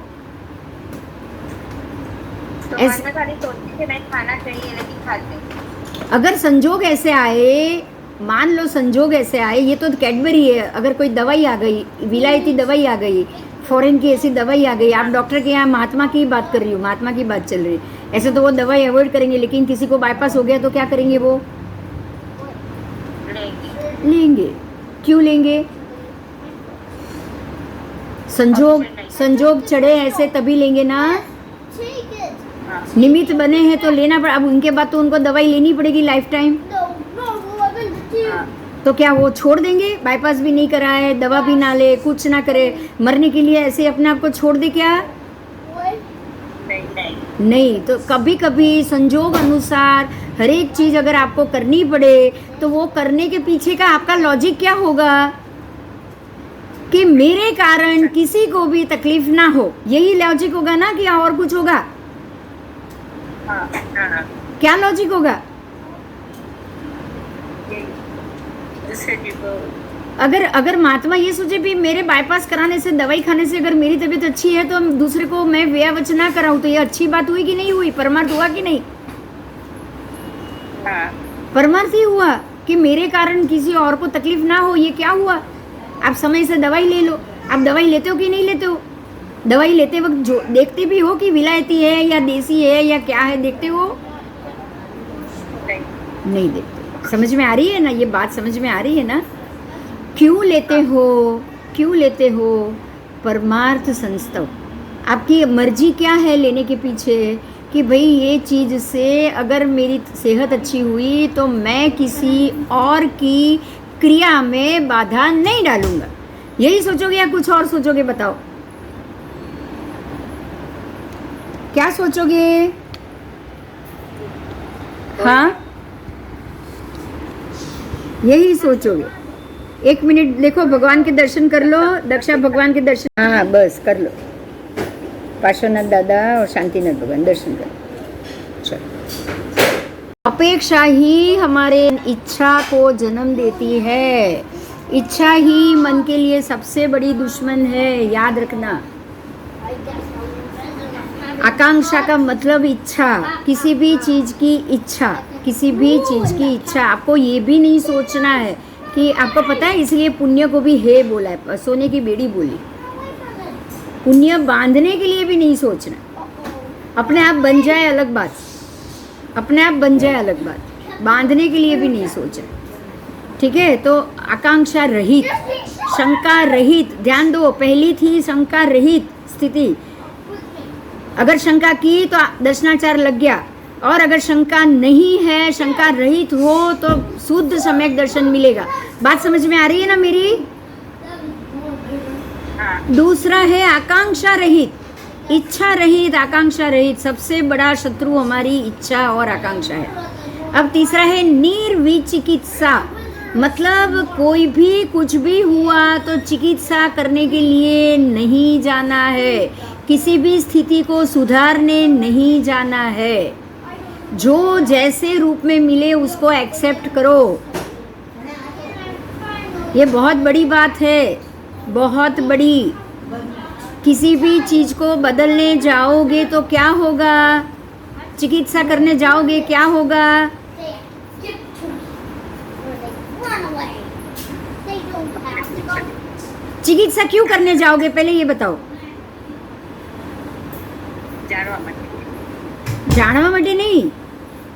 खाली सोचने के नहीं खाना चाहिए, लेकिन खाते। अगर संजोग ऐसे आए, मान लो संजोग ऐसे आए, ये तो कैडबरी है, अगर कोई दवाई आ गई, विलायती दवाई आ गई, फॉरेन की ऐसी दवाई आ गई, आप डॉक्टर के यहाँ महात्मा की बात कर रही हो, महात्मा की बात चल रही है, ऐसे तो वो दवाई अवॉइड करेंगे। लेकिन किसी को बाईपास हो गया तो क्या करेंगे? वो लेंगे। क्यों लेंगे? संजोग चढ़े ऐसे तभी लेंगे ना। निमित्त बने हैं तो लेना पड़ा। अब उनके बाद तो उनको दवाई लेनी पड़ेगी लाइफ टाइम। तो क्या वो छोड़ देंगे? बाईपास भी नहीं कराए, दवा भी ना ले, कुछ ना करे, मरने के लिए ऐसे अपने आप को छोड़ दे क्या? नहीं। तो कभी कभी संजोग अनुसार हर एक चीज अगर आपको करनी पड़े तो वो करने के पीछे का आपका लॉजिक क्या होगा? कि मेरे कारण किसी को भी तकलीफ ना हो, यही लॉजिक होगा ना कि और कुछ होगा? क्या लॉजिक होगा? अगर अगर महात्मा ये सोचे भी मेरे बाईपास कराने से, दवाई खाने से अगर मेरी तबीयत अच्छी है तो दूसरे को मैं व्यावच ना कराऊं, तो ये अच्छी बात हुई कि नहीं हुई? परमार्थ हुआ कि नहीं? हाँ परमार्थ ही हुआ कि मेरे कारण किसी और को तकलीफ ना हो। ये क्या हुआ? आप समय से दवाई ले लो। आप दवाई लेते हो कि नहीं लेते हो? दवाई लेते वक्त जो देखते भी हो कि विलायती है या देसी है या क्या है, देखते हो? नहीं नहीं देखते। समझ में आ रही है ना ये बात? समझ में आ रही है ना? क्यों लेते हो? क्यों लेते हो? परमार्थ संस्तव। आपकी मर्जी क्या है लेने के पीछे? कि भाई ये चीज़ से अगर मेरी सेहत अच्छी हुई तो मैं किसी और की क्रिया में बाधा नहीं डालूंगा। यही सोचोगे या कुछ और सोचोगे? बताओ क्या सोचोगे? हाँ यही सोचोगे। एक मिनट देखो, भगवान के दर्शन कर लो। दक्षा भगवान के दर्शन, हाँ बस कर लो। पार्श्वनाथ दादा और शांतिनाथ भगवान दर्शन कर लो। चलो। अपेक्षा ही हमारे इच्छा को जन्म देती है। इच्छा ही मन के लिए सबसे बड़ी दुश्मन है, याद रखना। आकांक्षा का मतलब इच्छा, किसी भी चीज़ की इच्छा, किसी भी चीज़ की इच्छा। आपको ये भी नहीं सोचना है कि आपको पता है, इसलिए पुण्य को भी हे बोला है, सोने की बेड़ी बोली। पुण्य बांधने के लिए भी नहीं सोचना। अपने आप बन जाए अलग बात, अपने आप बन जाए अलग बात, बांधने के लिए भी नहीं सोचना। ठीक है? तो आकांक्षा रहित, शंका रहित, ध्यान दो, पहली थी शंका रहित स्थिति। अगर शंका की तो दर्शनाचार लग गया, और अगर शंका नहीं है, शंका रहित हो तो शुद्ध सम्यक दर्शन मिलेगा। बात समझ में आ रही है ना मेरी? दूसरा है आकांक्षा रहित, इच्छा रहित, आकांक्षा रहित। सबसे बड़ा शत्रु हमारी इच्छा और आकांक्षा है। अब तीसरा है निर्विचिकित्सा, मतलब कोई भी कुछ भी हुआ तो चिकित्सा करने के लिए नहीं जाना है, किसी भी स्थिति को सुधारने नहीं जाना है। जो जैसे रूप में मिले उसको एक्सेप्ट करो। ये बहुत बड़ी बात है, बहुत बड़ी। किसी भी चीज़ को बदलने जाओगे तो क्या होगा? चिकित्सा करने जाओगे क्या होगा? चिकित्सा क्यों करने जाओगे पहले ये बताओ? जानवा માટે नहीं,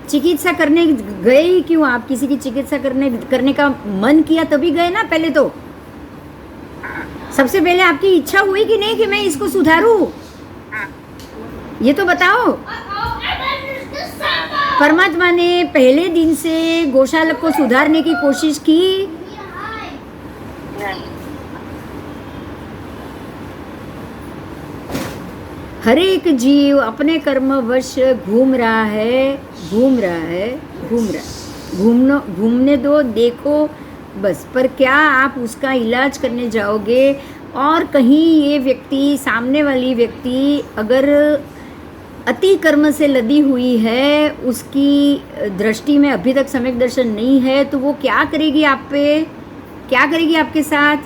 चिकित्सा करने गए ही क्यों? आप किसी की चिकित्सा करने का मन किया तभी गए ना पहले तो। सबसे पहले आपकी इच्छा हुई कि नहीं कि मैं इसको सुधारूं? ये तो बताओ। परमात्मा ने पहले दिन से गौशाला को सुधारने की कोशिश की? हर एक जीव अपने कर्मवश घूम रहा है, घूम रहा है, घूम रहा है। घूमने दो, देखो बस। पर क्या आप उसका इलाज करने जाओगे? और कहीं ये व्यक्ति, सामने वाली व्यक्ति अगर अति कर्म से लदी हुई है, उसकी दृष्टि में अभी तक सम्यक दर्शन नहीं है, तो वो क्या करेगी आप पे? क्या करेगी आपके साथ?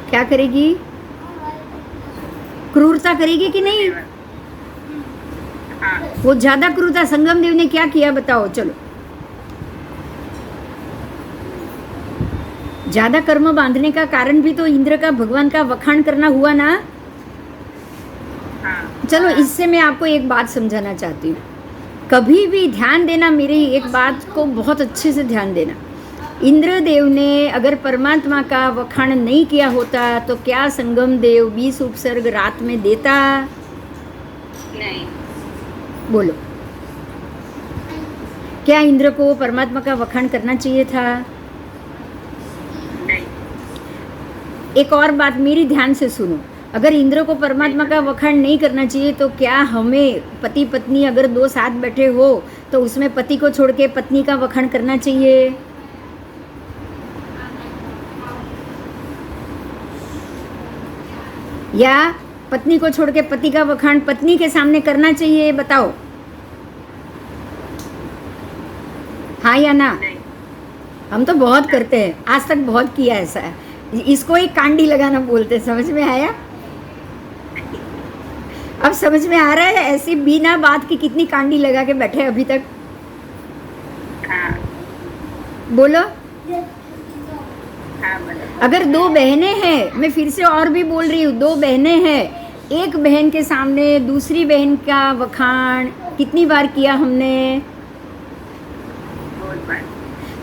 क्या करेगी? क्रूरता करेगी कि नहीं? वो ज्यादा क्रूरता। संगम देव ने क्या किया बताओ? चलो, ज्यादा कर्म बांधने का कारण भी तो इंद्र का, भगवान का वखाण करना हुआ ना। चलो, इससे मैं आपको एक बात समझाना चाहती हूँ। कभी भी ध्यान देना, मेरी एक बात को बहुत अच्छे से ध्यान देना। इंद्रदेव ने अगर परमात्मा का वखाण नहीं किया होता तो क्या संगम देव 20 उपसर्ग रात में देता? नहीं। बोलो, क्या इंद्र को परमात्मा का वखाण करना चाहिए था? नहीं। एक और बात मेरी ध्यान से सुनो। अगर इंद्र को परमात्मा का वखाण नहीं करना चाहिए तो क्या हमें, पति पत्नी अगर दो साथ बैठे हो तो उसमें पति को छोड़ के पत्नी का वखाण करना चाहिए? या पत्नी को छोड़ के पति का वखाण पत्नी के सामने करना चाहिए? बताओ। हाँ या ना? नहीं। हम तो बहुत करते हैं, आज तक बहुत किया ऐसा है। इसको एक कांडी लगाना बोलते हैं, समझ में आया? अब समझ में आ रहा है ऐसी बिना बात की कितनी कांडी लगा के बैठे अभी तक? हाँ बोलो। हाँ बोलो। अगर दो बहनें हैं, मैं फिर से और भी बोल रही हूँ, दो बहनें हैं, एक बहन के सामने दूसरी बहन का वखाण कितनी बार किया हमने? बहुत बार।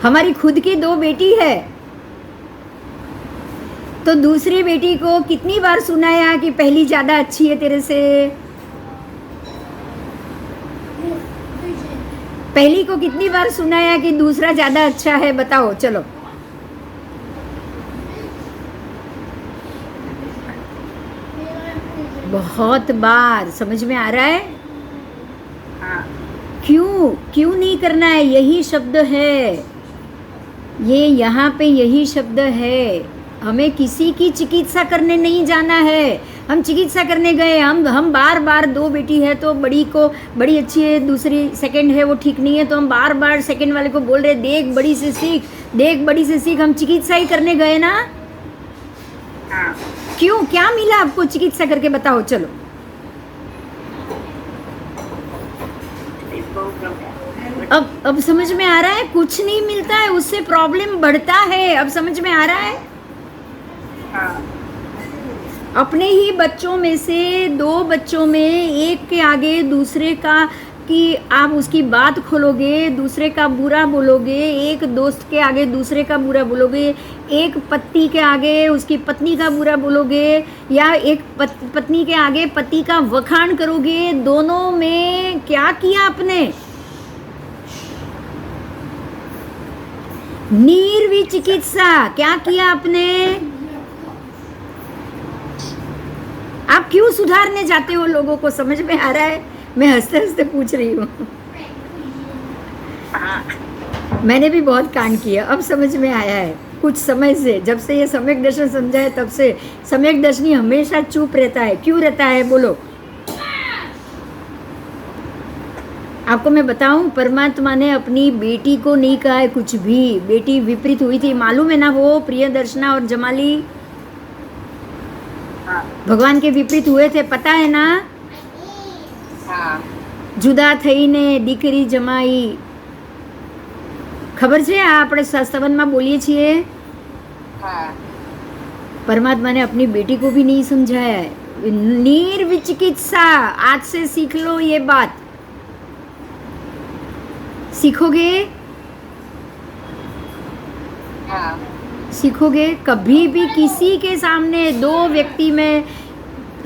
हमारी खुद की दो बेटी है, तो दूसरी बेटी को कितनी बार सुनाया कि पहली ज्यादा अच्छी है तेरे से? पहली को कितनी बार सुनाया कि दूसरा ज्यादा अच्छा है? बताओ चलो। बहुत बार। समझ में आ रहा है? हाँ क्यों क्यों नहीं करना है? यही शब्द है, ये यहाँ पे यही शब्द है। हमें किसी की चिकित्सा करने नहीं जाना है। हम चिकित्सा करने गए, हम बार बार, दो बेटी है तो बड़ी को बड़ी अच्छी है, दूसरी सेकंड है वो ठीक नहीं है, तो हम बार बार सेकंड वाले को बोल रहे देख बड़ी से सीख, देख बड़ी से सीख। हम चिकित्सा ही करने गए ना। हाँ। क्यों? क्या मिला आपको चिकित्सा करके? बताओ चलो। अब समझ में आ रहा है? कुछ नहीं मिलता है, उससे प्रॉब्लम बढ़ता है। अब समझ में आ रहा है? हाँ। अपने ही बच्चों में से दो बच्चों में एक के आगे दूसरे का कि आप उसकी बात खोलोगे, दूसरे का बुरा बोलोगे, एक दोस्त के आगे दूसरे का बुरा बोलोगे, एक पति के आगे उसकी पत्नी का बुरा बोलोगे, या एक पत्नी के आगे पति का वखाण करोगे, दोनों में क्या किया आपने? निर्विचिकित्सा। क्या किया आपने? आप क्यों सुधारने जाते हो लोगों को? समझ में आ रहा है? मैं हंसते हंसते पूछ रही हूँ। मैंने भी बहुत कांड किया, अब समझ में आया है कुछ समय से। जब से ये सम्यक दर्शन समझा है तब से सम्यक दर्शनी हमेशा चुप रहता है। क्यों रहता है बोलो? आपको मैं बताऊं, परमात्मा ने अपनी बेटी को नहीं कहा है कुछ भी। बेटी विपरीत हुई थी, मालूम है ना? वो प्रिय दर्शना और जमाली भगवान के विपरीत हुए थे, पता है ना? हाँ। जुदा થઈને દીકરી જમાઈ, ખબર છે? આ આપણે સત્સંગમાં બોલીએ છીએ। हाँ। परमात्मा ने अपनी बेटी को भी नहीं समझाया है। निर्विचिकित्सा। आज से सीख लो ये बात। सीखोगे? हाँ। सीखोगे? कभी भी किसी के सामने दो व्यक्ति में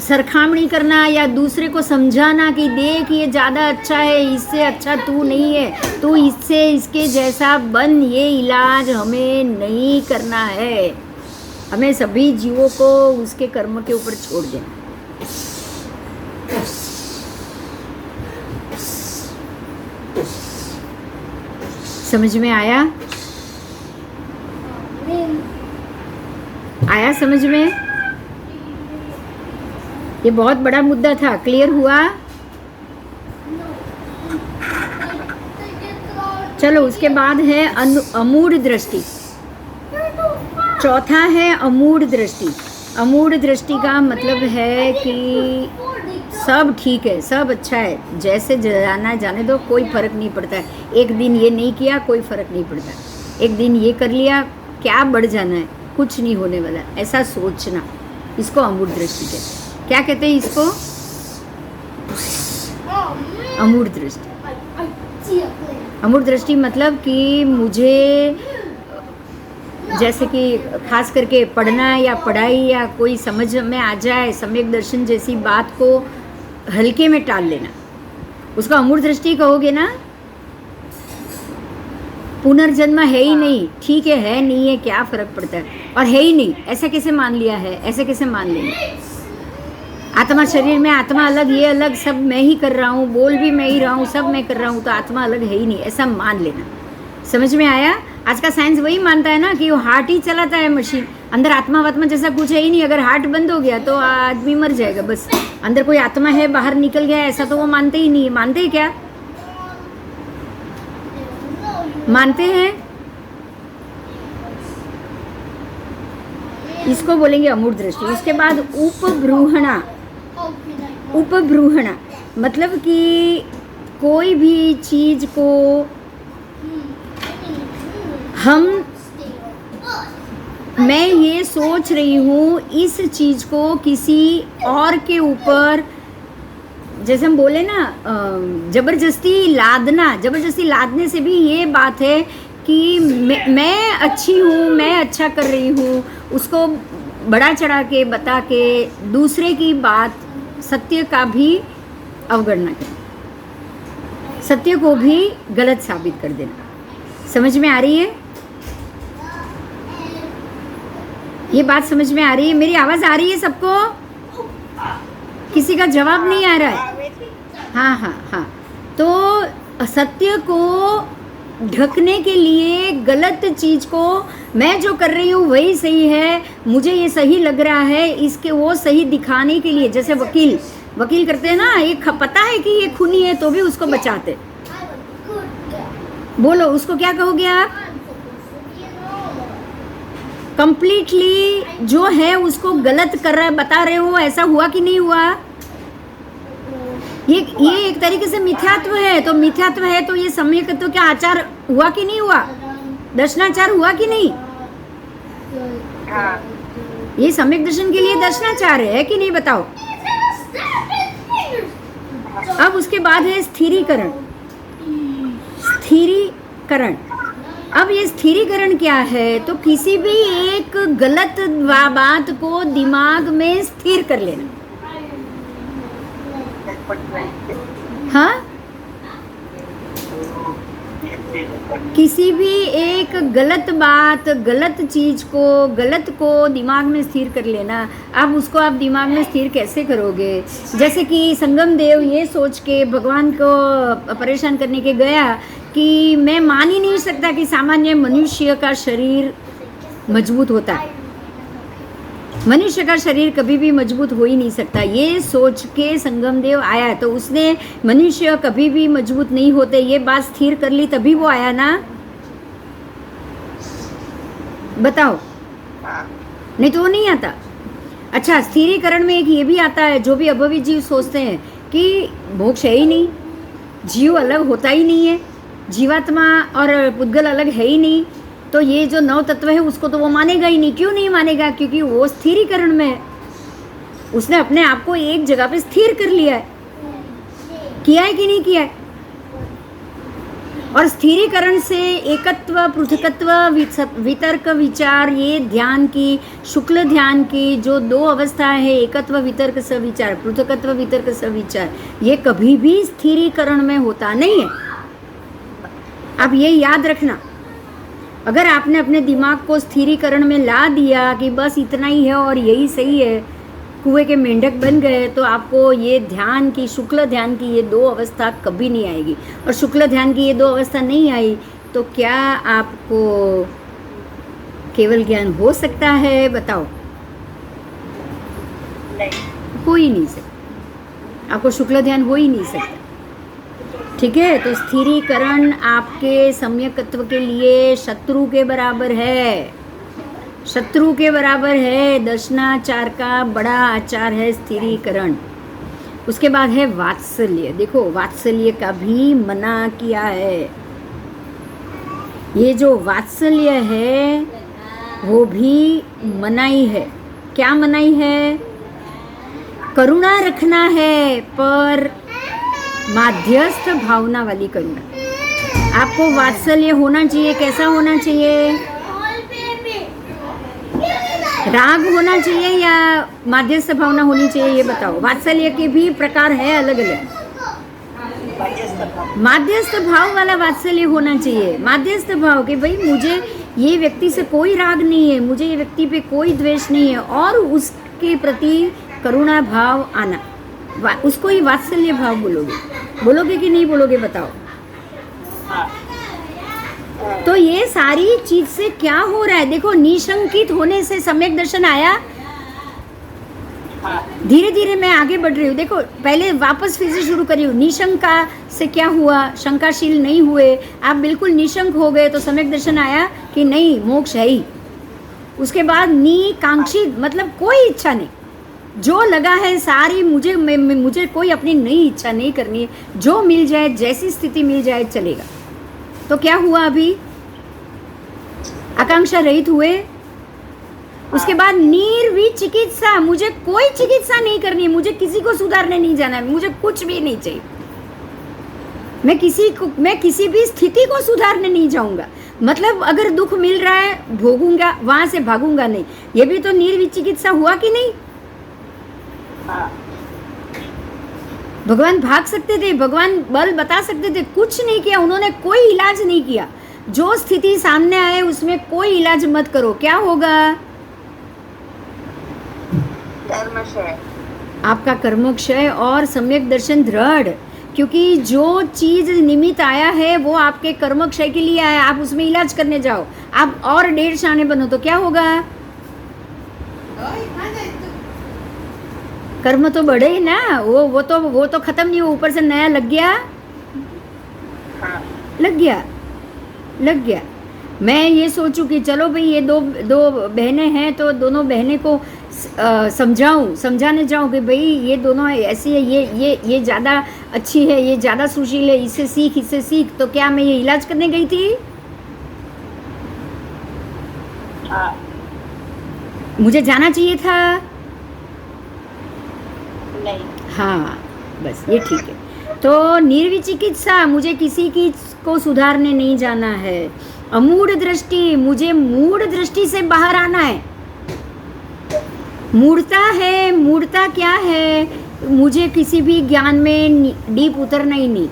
सरखामणी करना या दूसरे को समझाना कि देख ये ज़्यादा अच्छा है, इससे अच्छा तू नहीं है, तू इससे इसके जैसा बन, ये इलाज हमें नहीं करना है। हमें सभी जीवों को उसके कर्म के ऊपर छोड़ देना। समझ में आया? आया समझ में? ये बहुत बड़ा मुद्दा था। क्लियर हुआ? चलो उसके बाद है अमूढ़ दृष्टि। चौथा है अमूढ़ दृष्टि। अमूढ़ दृष्टि का मतलब है कि सब ठीक है, सब अच्छा है, जैसे जाना जाने दो, कोई फर्क नहीं पड़ता है। एक दिन ये नहीं किया, कोई फर्क नहीं पड़ता। एक दिन ये कर लिया, क्या बढ़ जाना है, कुछ नहीं होने वाला, ऐसा सोचना, इसको अमूढ़ दृष्टि कहते हैं। क्या कहते हैं इसको? अमूढ़ दृष्टि। अमूढ़ दृष्टि मतलब कि मुझे जैसे कि खास करके पढ़ना या पढ़ाई या कोई समझ में आ जाए, सम्यक दर्शन जैसी बात को हल्के में टाल लेना, उसको अमूढ़ दृष्टि कहोगे ना। पुनर्जन्म है ही नहीं, ठीक है नहीं है, क्या फर्क पड़ता है, और है ही नहीं, ऐसा कैसे मान लिया है, ऐसे कैसे मान लेंगे? आत्मा शरीर में, आत्मा अलग, ये अलग, सब मैं ही कर रहा हूँ, बोल भी मैं ही रहा हूँ, सब मैं कर रहा हूँ, तो आत्मा अलग है ही नहीं, ऐसा मान लेना। समझ में आया? आज का साइंस वही मानता है ना कि वो हार्ट ही चलाता है मशीन, अंदर आत्मा वात्मा जैसा कुछ है ही नहीं। अगर हार्ट बंद हो गया तो आदमी मर जाएगा, बस। अंदर कोई आत्मा है, बाहर निकल गया, ऐसा तो वो मानते ही नहीं है। मानते ही क्या? मानते हैं? इसको बोलेंगे अमूर्त दृष्टि। उसके बाद उपब्रूहणा। उपब्रूहणा मतलब कि कोई भी चीज को मैं ये सोच रही हूँ इस चीज को किसी और के ऊपर, जैसे हम बोले ना जबरदस्ती लादने से भी ये बात है कि मैं अच्छी हूँ, मैं अच्छा कर रही हूँ, उसको बढ़ा चढ़ा के बता के दूसरे की बात, सत्य का भी अवगणना करना, सत्य को भी गलत साबित कर देना। समझ में आ रही है? ये बात समझ में आ रही है? मेरी आवाज़ आ रही है सबको? किसी का जवाब नहीं आ रहा है? हाँ हाँ हाँ। तो सत्य को ढकने के लिए गलत चीज को मैं जो कर रही हूँ वही सही है, मुझे ये सही लग रहा है, इसके वो सही दिखाने के लिए, जैसे वकील करते हैं ना, ये पता है कि ये खूनी है तो भी उसको बचाते। बोलो उसको क्या कहोगे आप? कंप्लीटली जो है उसको गलत कर रहा है, बता रहे हो। ऐसा हुआ कि नहीं हुआ? ये एक तरीके से मिथ्यात्व है। तो मिथ्यात्व है तो ये सम्यकत्व क्या आचार हुआ कि नहीं हुआ? दर्शनाचार हुआ कि नहीं? ये सम्यक दर्शन के लिए दर्शनाचार है कि नहीं, बताओ? अब उसके बाद है स्थिरीकरण। स्थिरीकरण, अब ये स्थिरीकरण क्या है? तो किसी भी एक गलत बात को दिमाग में स्थिर कर लेना। हाँ, किसी भी एक गलत बात, गलत चीज को, गलत को दिमाग में स्थिर कर लेना। अब उसको आप दिमाग में स्थिर कैसे करोगे? जैसे कि संगम देव ये सोच के भगवान को परेशान करने के गया कि मैं मान ही नहीं सकता कि सामान्य मनुष्य का शरीर मजबूत होता है, मनुष्य का शरीर कभी भी मजबूत हो ही नहीं सकता। ये सोच के संगम देव आया तो उसने मनुष्य कभी भी मजबूत नहीं होते ये बात स्थिर कर ली, तभी वो आया ना। बताओ, नहीं तो वो नहीं आता। अच्छा, स्थिरीकरण में एक ये भी आता है, जो भी अभवी जीव सोचते हैं कि मोक्ष है ही नहीं, जीव अलग होता ही नहीं है, जीवात्मा और पुद्गल अलग है ही नहीं, तो ये जो नव तत्व है उसको तो वो मानेगा ही नहीं। क्यों नहीं मानेगा? क्योंकि वो स्थिरीकरण में है, उसने अपने आप को एक जगह पे स्थिर कर लिया है। किया है कि नहीं किया है? और स्थिरीकरण से एकत्व, पृथकत्व, वितर्क, विचार, ये ध्यान की, शुक्ल ध्यान की जो दो अवस्था है, एकत्व, वितर्क, सविचार, पृथकत्व, वितर्क, सविचार, ये कभी भी स्थिरीकरण में होता नहीं है। अब ये याद रखना, अगर आपने अपने दिमाग को स्थिरीकरण में ला दिया कि बस इतना ही है और यही सही है, कुएं के मेंढक बन गए, तो आपको ये ध्यान की, शुक्ल ध्यान की ये दो अवस्था कभी नहीं आएगी। और शुक्ल ध्यान की ये दो अवस्था नहीं आई तो क्या आपको केवल ज्ञान हो सकता है? बताओ, नहीं, हो ही नहीं सकता। आपको शुक्ल ध्यान हो ही नहीं सकता। ठीक है, तो स्थिरीकरण आपके सम्यकत्व के लिए शत्रु के बराबर है, शत्रु के बराबर है। दर्शनाचार का बड़ा आचार है स्थिरीकरण। उसके बाद है वात्सल्य। देखो, वात्सल्य का भी मना किया है। ये जो वात्सल्य है वो भी मनाई है। क्या मनाई है? करुणा रखना है, पर माध्यस्थ भावना वाली करुणा। आपको वात्सल्य होना चाहिए, कैसा होना चाहिए? राग होना चाहिए या माध्यस्थ भावना होनी चाहिए? ये बताओ। वात्सल्य के भी प्रकार है अलग अलग। माध्यस्थ भाव वाला वात्सल्य होना चाहिए। माध्यस्थ भाव कि भाई मुझे ये व्यक्ति से कोई राग नहीं है, मुझे ये व्यक्ति पे कोई द्वेष नहीं है, और उसके प्रति करुणा भाव आना, उसको ही वात्सल्य भाव बोलोगे कि नहीं बोलोगे? बताओ। तो ये सारी चीज से क्या हो रहा है? देखो, निशंकित होने से सम्यक दर्शन आया। धीरे धीरे मैं आगे बढ़ रही हूँ। देखो पहले वापस फिर से शुरू करी हूँ। निशंका से क्या हुआ, शंकाशील नहीं हुए, आप बिल्कुल निशंक हो गए तो सम्यक दर्शन आया कि नहीं मोक्ष है ही। उसके बाद निकांक्षित मतलब कोई इच्छा नहीं, जो लगा है सारी मुझे कोई अपनी नई इच्छा नहीं करनी है, जो मिल जाए जैसी स्थिति मिल जाए चलेगा। तो क्या हुआ, अभी आकांक्षा रहित हुए। उसके बाद निर्विचिकित्सा, मुझे कोई चिकित्सा नहीं करनी है, मुझे किसी को सुधारने नहीं जाना है, मुझे कुछ भी नहीं चाहिए। मैं किसी भी स्थिति को सुधारने नहीं जाऊंगा। मतलब अगर दुख मिल रहा है भोगूंगा, वहां से भागूंगा नहीं। ये भी तो निर्विचिकित्सा हुआ कि नहीं? भगवान भाग सकते थे, भगवान बल बता सकते थे, कुछ नहीं किया उन्होंने, कोई इलाज नहीं किया। जो स्थिति सामने आए उसमें कोई इलाज मत करो, क्या होगा? कर्मक्षय, आपका कर्मक्षय और सम्यक दर्शन दृढ़। क्योंकि जो चीज निमित्त आया है वो आपके कर्मक्षय के लिए आया, आप उसमें इलाज करने जाओ, आप और 1.5 शाने बनो तो क्या होगा? कर्म तो बढ़े ही ना, वो तो खत्म नहीं हो, ऊपर से नया लग गया। लग गया। मैं ये सोचूं कि चलो भाई ये दो बहनें हैं तो दोनों बहनें को समझाने जाऊं कि भाई ये दोनों ऐसी है, ये ज़्यादा अच्छी है, ये ज़्यादा सुशील है, इससे सीख। तो क्या मैं ये इलाज करने गई थी? मुझे जाना चाहिए था? नहीं। हाँ बस ये ठीक है। तो निर्विचिकित्सा, मुझे किसी की को सुधारने नहीं जाना है। अमूढ़ दृष्टि, मुझे मूढ़ दृष्टि से बाहर आना है। मूढ़ता क्या है? मुझे किसी भी ज्ञान में डीप उतरना ही नहीं।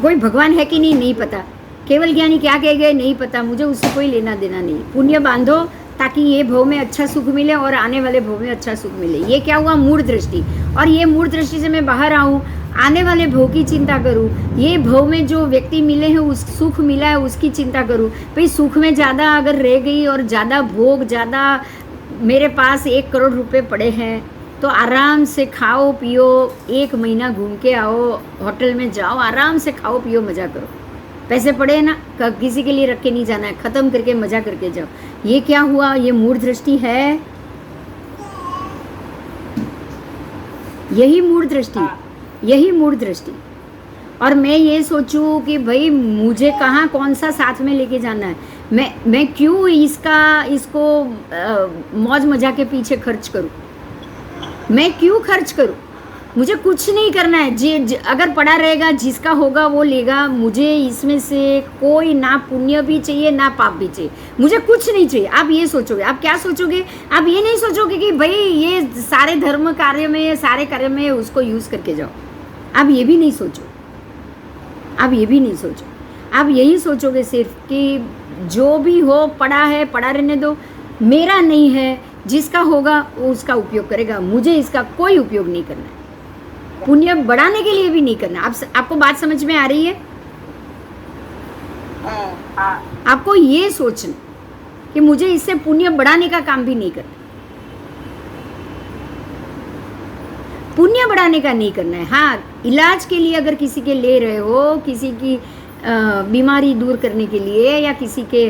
कोई भगवान है कि नहीं पता, केवल ज्ञानी क्या कह गए नहीं पता, मुझे उससे कोई लेना देना नहीं। पुण्य बांधो ताकि ये भव में अच्छा सुख मिले और आने वाले भव में अच्छा सुख मिले। ये क्या हुआ? मूढ़ दृष्टि। और ये मूढ़ दृष्टि से मैं बाहर आऊँ, आने वाले भव की चिंता करूँ, ये भव में जो व्यक्ति मिले हैं उस सुख मिला है उसकी चिंता करूँ। भाई सुख में ज़्यादा अगर रह गई और ज़्यादा भोग, ज़्यादा मेरे पास 1 करोड़ रुपए पड़े हैं तो आराम से खाओ पियो, 1 महीना घूम के आओ, होटल में जाओ, आराम से खाओ पियो, मज़ा करो। पैसे पड़े ना, किसी के लिए रख के नहीं जाना है, ख़त्म करके मज़ा करके जाओ। ये क्या हुआ? ये मूढ़ दृष्टि है। यही मूढ़ दृष्टि। और मैं ये सोचूं कि भाई मुझे कहाँ कौन सा साथ में लेके जाना है, मैं क्यों इसको मौज मजा के पीछे खर्च करूं, मैं क्यों खर्च करूं? मुझे कुछ नहीं करना है। अगर पड़ा रहेगा जिसका होगा वो लेगा। मुझे इसमें से कोई ना पुण्य भी चाहिए ना पाप भी चाहिए, मुझे कुछ नहीं चाहिए। आप ये सोचोगे, आप क्या सोचोगे? आप ये नहीं सोचोगे कि भाई ये सारे धर्म कार्य में, सारे कार्य में उसको यूज़ करके जाओ। आप ये भी नहीं सोचो। आप यही सोचोगे सिर्फ कि जो भी हो पड़ा है पड़ा रहने दो, मेरा नहीं है, जिसका होगा वो उसका उपयोग करेगा, मुझे इसका कोई उपयोग नहीं करना है। पुण्य बढ़ाने के लिए भी नहीं करना। आपको बात समझ में आ रही है? आपको ये सोचना कि मुझे इससे पुण्य बढ़ाने का काम भी नहीं करना, पुण्य बढ़ाने का नहीं करना है। हाँ, इलाज के लिए अगर किसी के ले रहे हो, किसी की बीमारी दूर करने के लिए या किसी के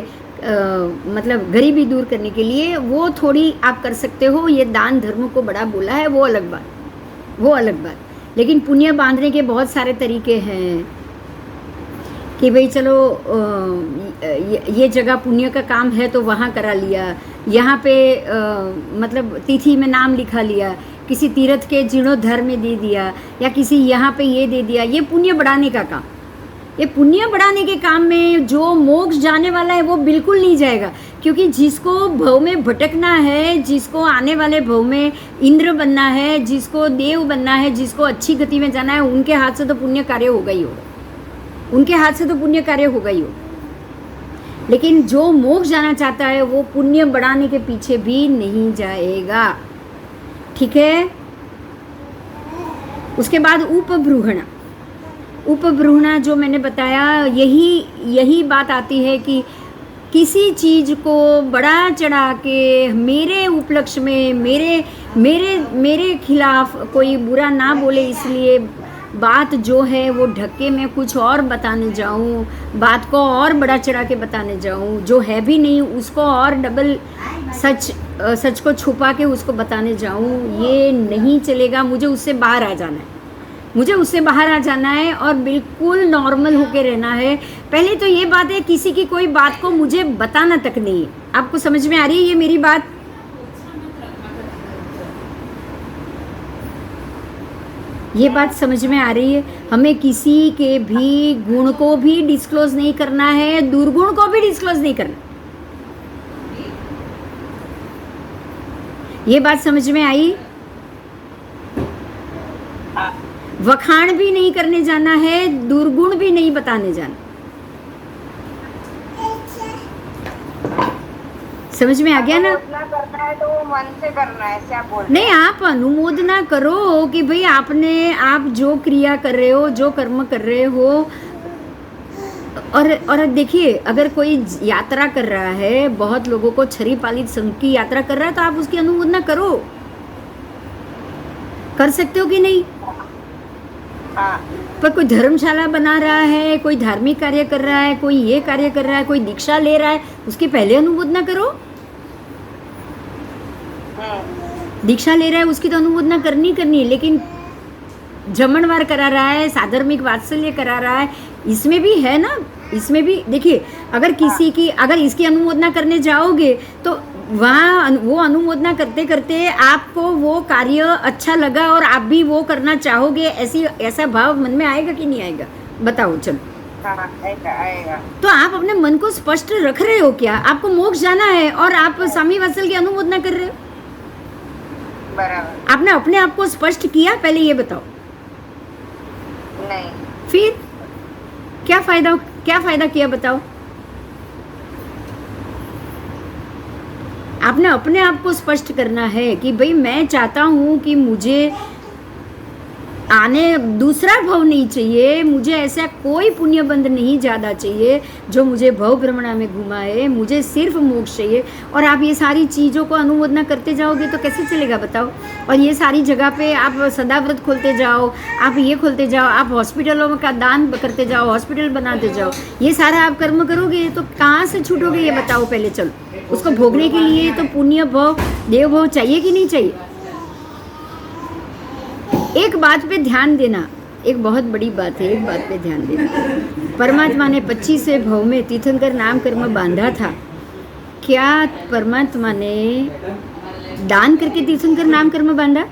मतलब गरीबी दूर करने के लिए, वो थोड़ी आप कर सकते हो। ये दान धर्म को बड़ा बोला है, वो अलग बात। लेकिन पुण्य बांधने के बहुत सारे तरीके हैं कि भाई चलो ये जगह पुण्य का काम है तो वहाँ करा लिया, यहाँ पे मतलब तिथि में नाम लिखा लिया, किसी तीर्थ के जीर्णोद्धार में दे दिया, या किसी यहाँ पे ये दे दिया। ये पुण्य बढ़ाने का काम। ये पुण्य बढ़ाने के काम में जो मोक्ष जाने वाला है वो बिल्कुल नहीं जाएगा। क्योंकि जिसको भव में भटकना है, जिसको आने वाले भव में इंद्र बनना है, जिसको देव बनना है, जिसको अच्छी गति में जाना है, उनके हाथ से तो पुण्य कार्य होगा ही होगा। लेकिन जो मोक्ष जाना चाहता है वो पुण्य बढ़ाने के पीछे भी नहीं जाएगा। ठीक है? उसके बाद उपब्रूहणा जो मैंने बताया, यही बात आती है कि किसी चीज़ को बड़ा चढ़ा के मेरे उपलक्ष्य में मेरे मेरे मेरे खिलाफ कोई बुरा ना बोले, इसलिए बात जो है वो ढके में कुछ और बताने जाऊं, बात को और बड़ा चढ़ा के बताने जाऊं, जो है भी नहीं उसको और डबल सच को छुपा के उसको बताने जाऊं, ये नहीं चलेगा। मुझे उससे बाहर आ जाना है, मुझे उससे बाहर आ जाना है और बिल्कुल नॉर्मल होके रहना है। पहले तो ये बात है, किसी की कोई बात को मुझे बताना तक नहीं है। आपको समझ में आ रही है ये मेरी बात? ये बात समझ में आ रही है? हमें किसी के भी गुण को भी डिस्क्लोज नहीं करना है, दुर्गुण को भी डिस्क्लोज नहीं करना। ये बात समझ में आई? वखाण भी नहीं करने जाना है, दुर्गुण भी नहीं बताने जाना। समझ में आ गया ना? करना है तो वो मन से करना है, ऐसे आप बोल रहे नहीं, आप अनुमोदना करो कि भाई आप जो क्रिया कर रहे हो, जो कर्म कर रहे हो, और देखिए, अगर कोई यात्रा कर रहा है, बहुत लोगों को छरी पालित संघ की यात्रा कर रहा है, तो आप उसकी अनुमोदना करो। कर सकते हो कि नहीं? हाँ। पर कोई धर्मशाला बना रहा है, कोई धार्मिक कार्य कर रहा है, कोई ये कार्य कर रहा है, कोई दीक्षा ले रहा है, उसकी पहले अनुमोदना करो। दीक्षा ले रहा है उसकी तो अनुमोदना करनी है, लेकिन जमणवार करा रहा है, साधर्मिक वात्सल्य करा रहा है, इसमें भी है ना, इसमें भी देखिए, अगर इसकी अनुमोदना करने जाओगे तो वहाँ वो अनुमोदना करते करते आपको वो कार्य अच्छा लगा और आप भी वो करना चाहोगे, ऐसा भाव मन में आएगा कि नहीं आएगा? बताओ चलो। आएगा। तो आप अपने मन को स्पष्ट रख रहे हो क्या? आपको मोक्ष जाना है और आप स्वामी वात्सल्य की अनुमोदना कर रहे हो? बराबर। आपने अपने आप को स्पष्ट किया? पहले ये बताओ। नहीं। फिर क्या फायदा किया बताओ? आपने अपने आप को स्पष्ट करना है कि भाई मैं चाहता हूं कि मुझे दूसरा भव नहीं चाहिए, मुझे ऐसा कोई पुण्य बंध नहीं ज़्यादा चाहिए जो मुझे भव भ्रमणा में घुमाए, मुझे सिर्फ मोक्ष चाहिए। और आप ये सारी चीज़ों को अनुमोदना करते जाओगे तो कैसे चलेगा बताओ? और ये सारी जगह पे आप सदाव्रत खोलते जाओ, आप ये खोलते जाओ, आप हॉस्पिटलों का दान करते जाओ, हॉस्पिटल बनाते जाओ, ये सारा आप कर्म करोगे तो कहाँ से छूटोगे ये बताओ पहले। चलो, उसको भोगने के लिए तो पुण्य भव, देव भव चाहिए कि नहीं चाहिए? एक बात पे ध्यान देना, एक बहुत बड़ी बात है, एक बात पे ध्यान देना। परमात्मा ने 25वें भव में तीर्थंकर नाम कर्म बांधा था। क्या परमात्मा ने दान करके तीर्थंकर नाम कर्म बांधा?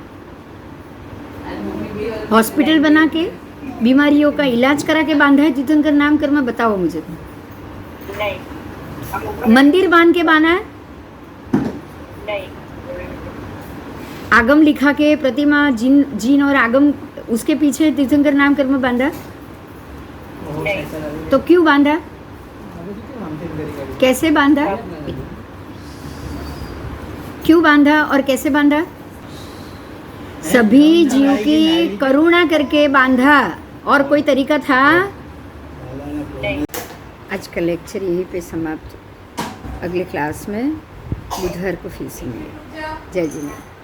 हॉस्पिटल बना के बीमारियों का इलाज करा के बांधा है तीर्थंकर नाम कर्म? बताओ मुझे। नहीं। मंदिर बांध के बांधा है? नहीं। आगम लिखा के प्रतिमा जीन और आगम उसके पीछे तीर्थंकर नाम कर्म बांधा? तो क्यों बांधा? कैसे बांधा? क्यों बांधा और कैसे बांधा? सभी जीव की करुणा करके बांधा। और कोई तरीका था? आज का लेक्चर यहीं पे समाप्त। अगले क्लास में बुधवार को फिर से मिलेंगे। जय जिनेन्द्र।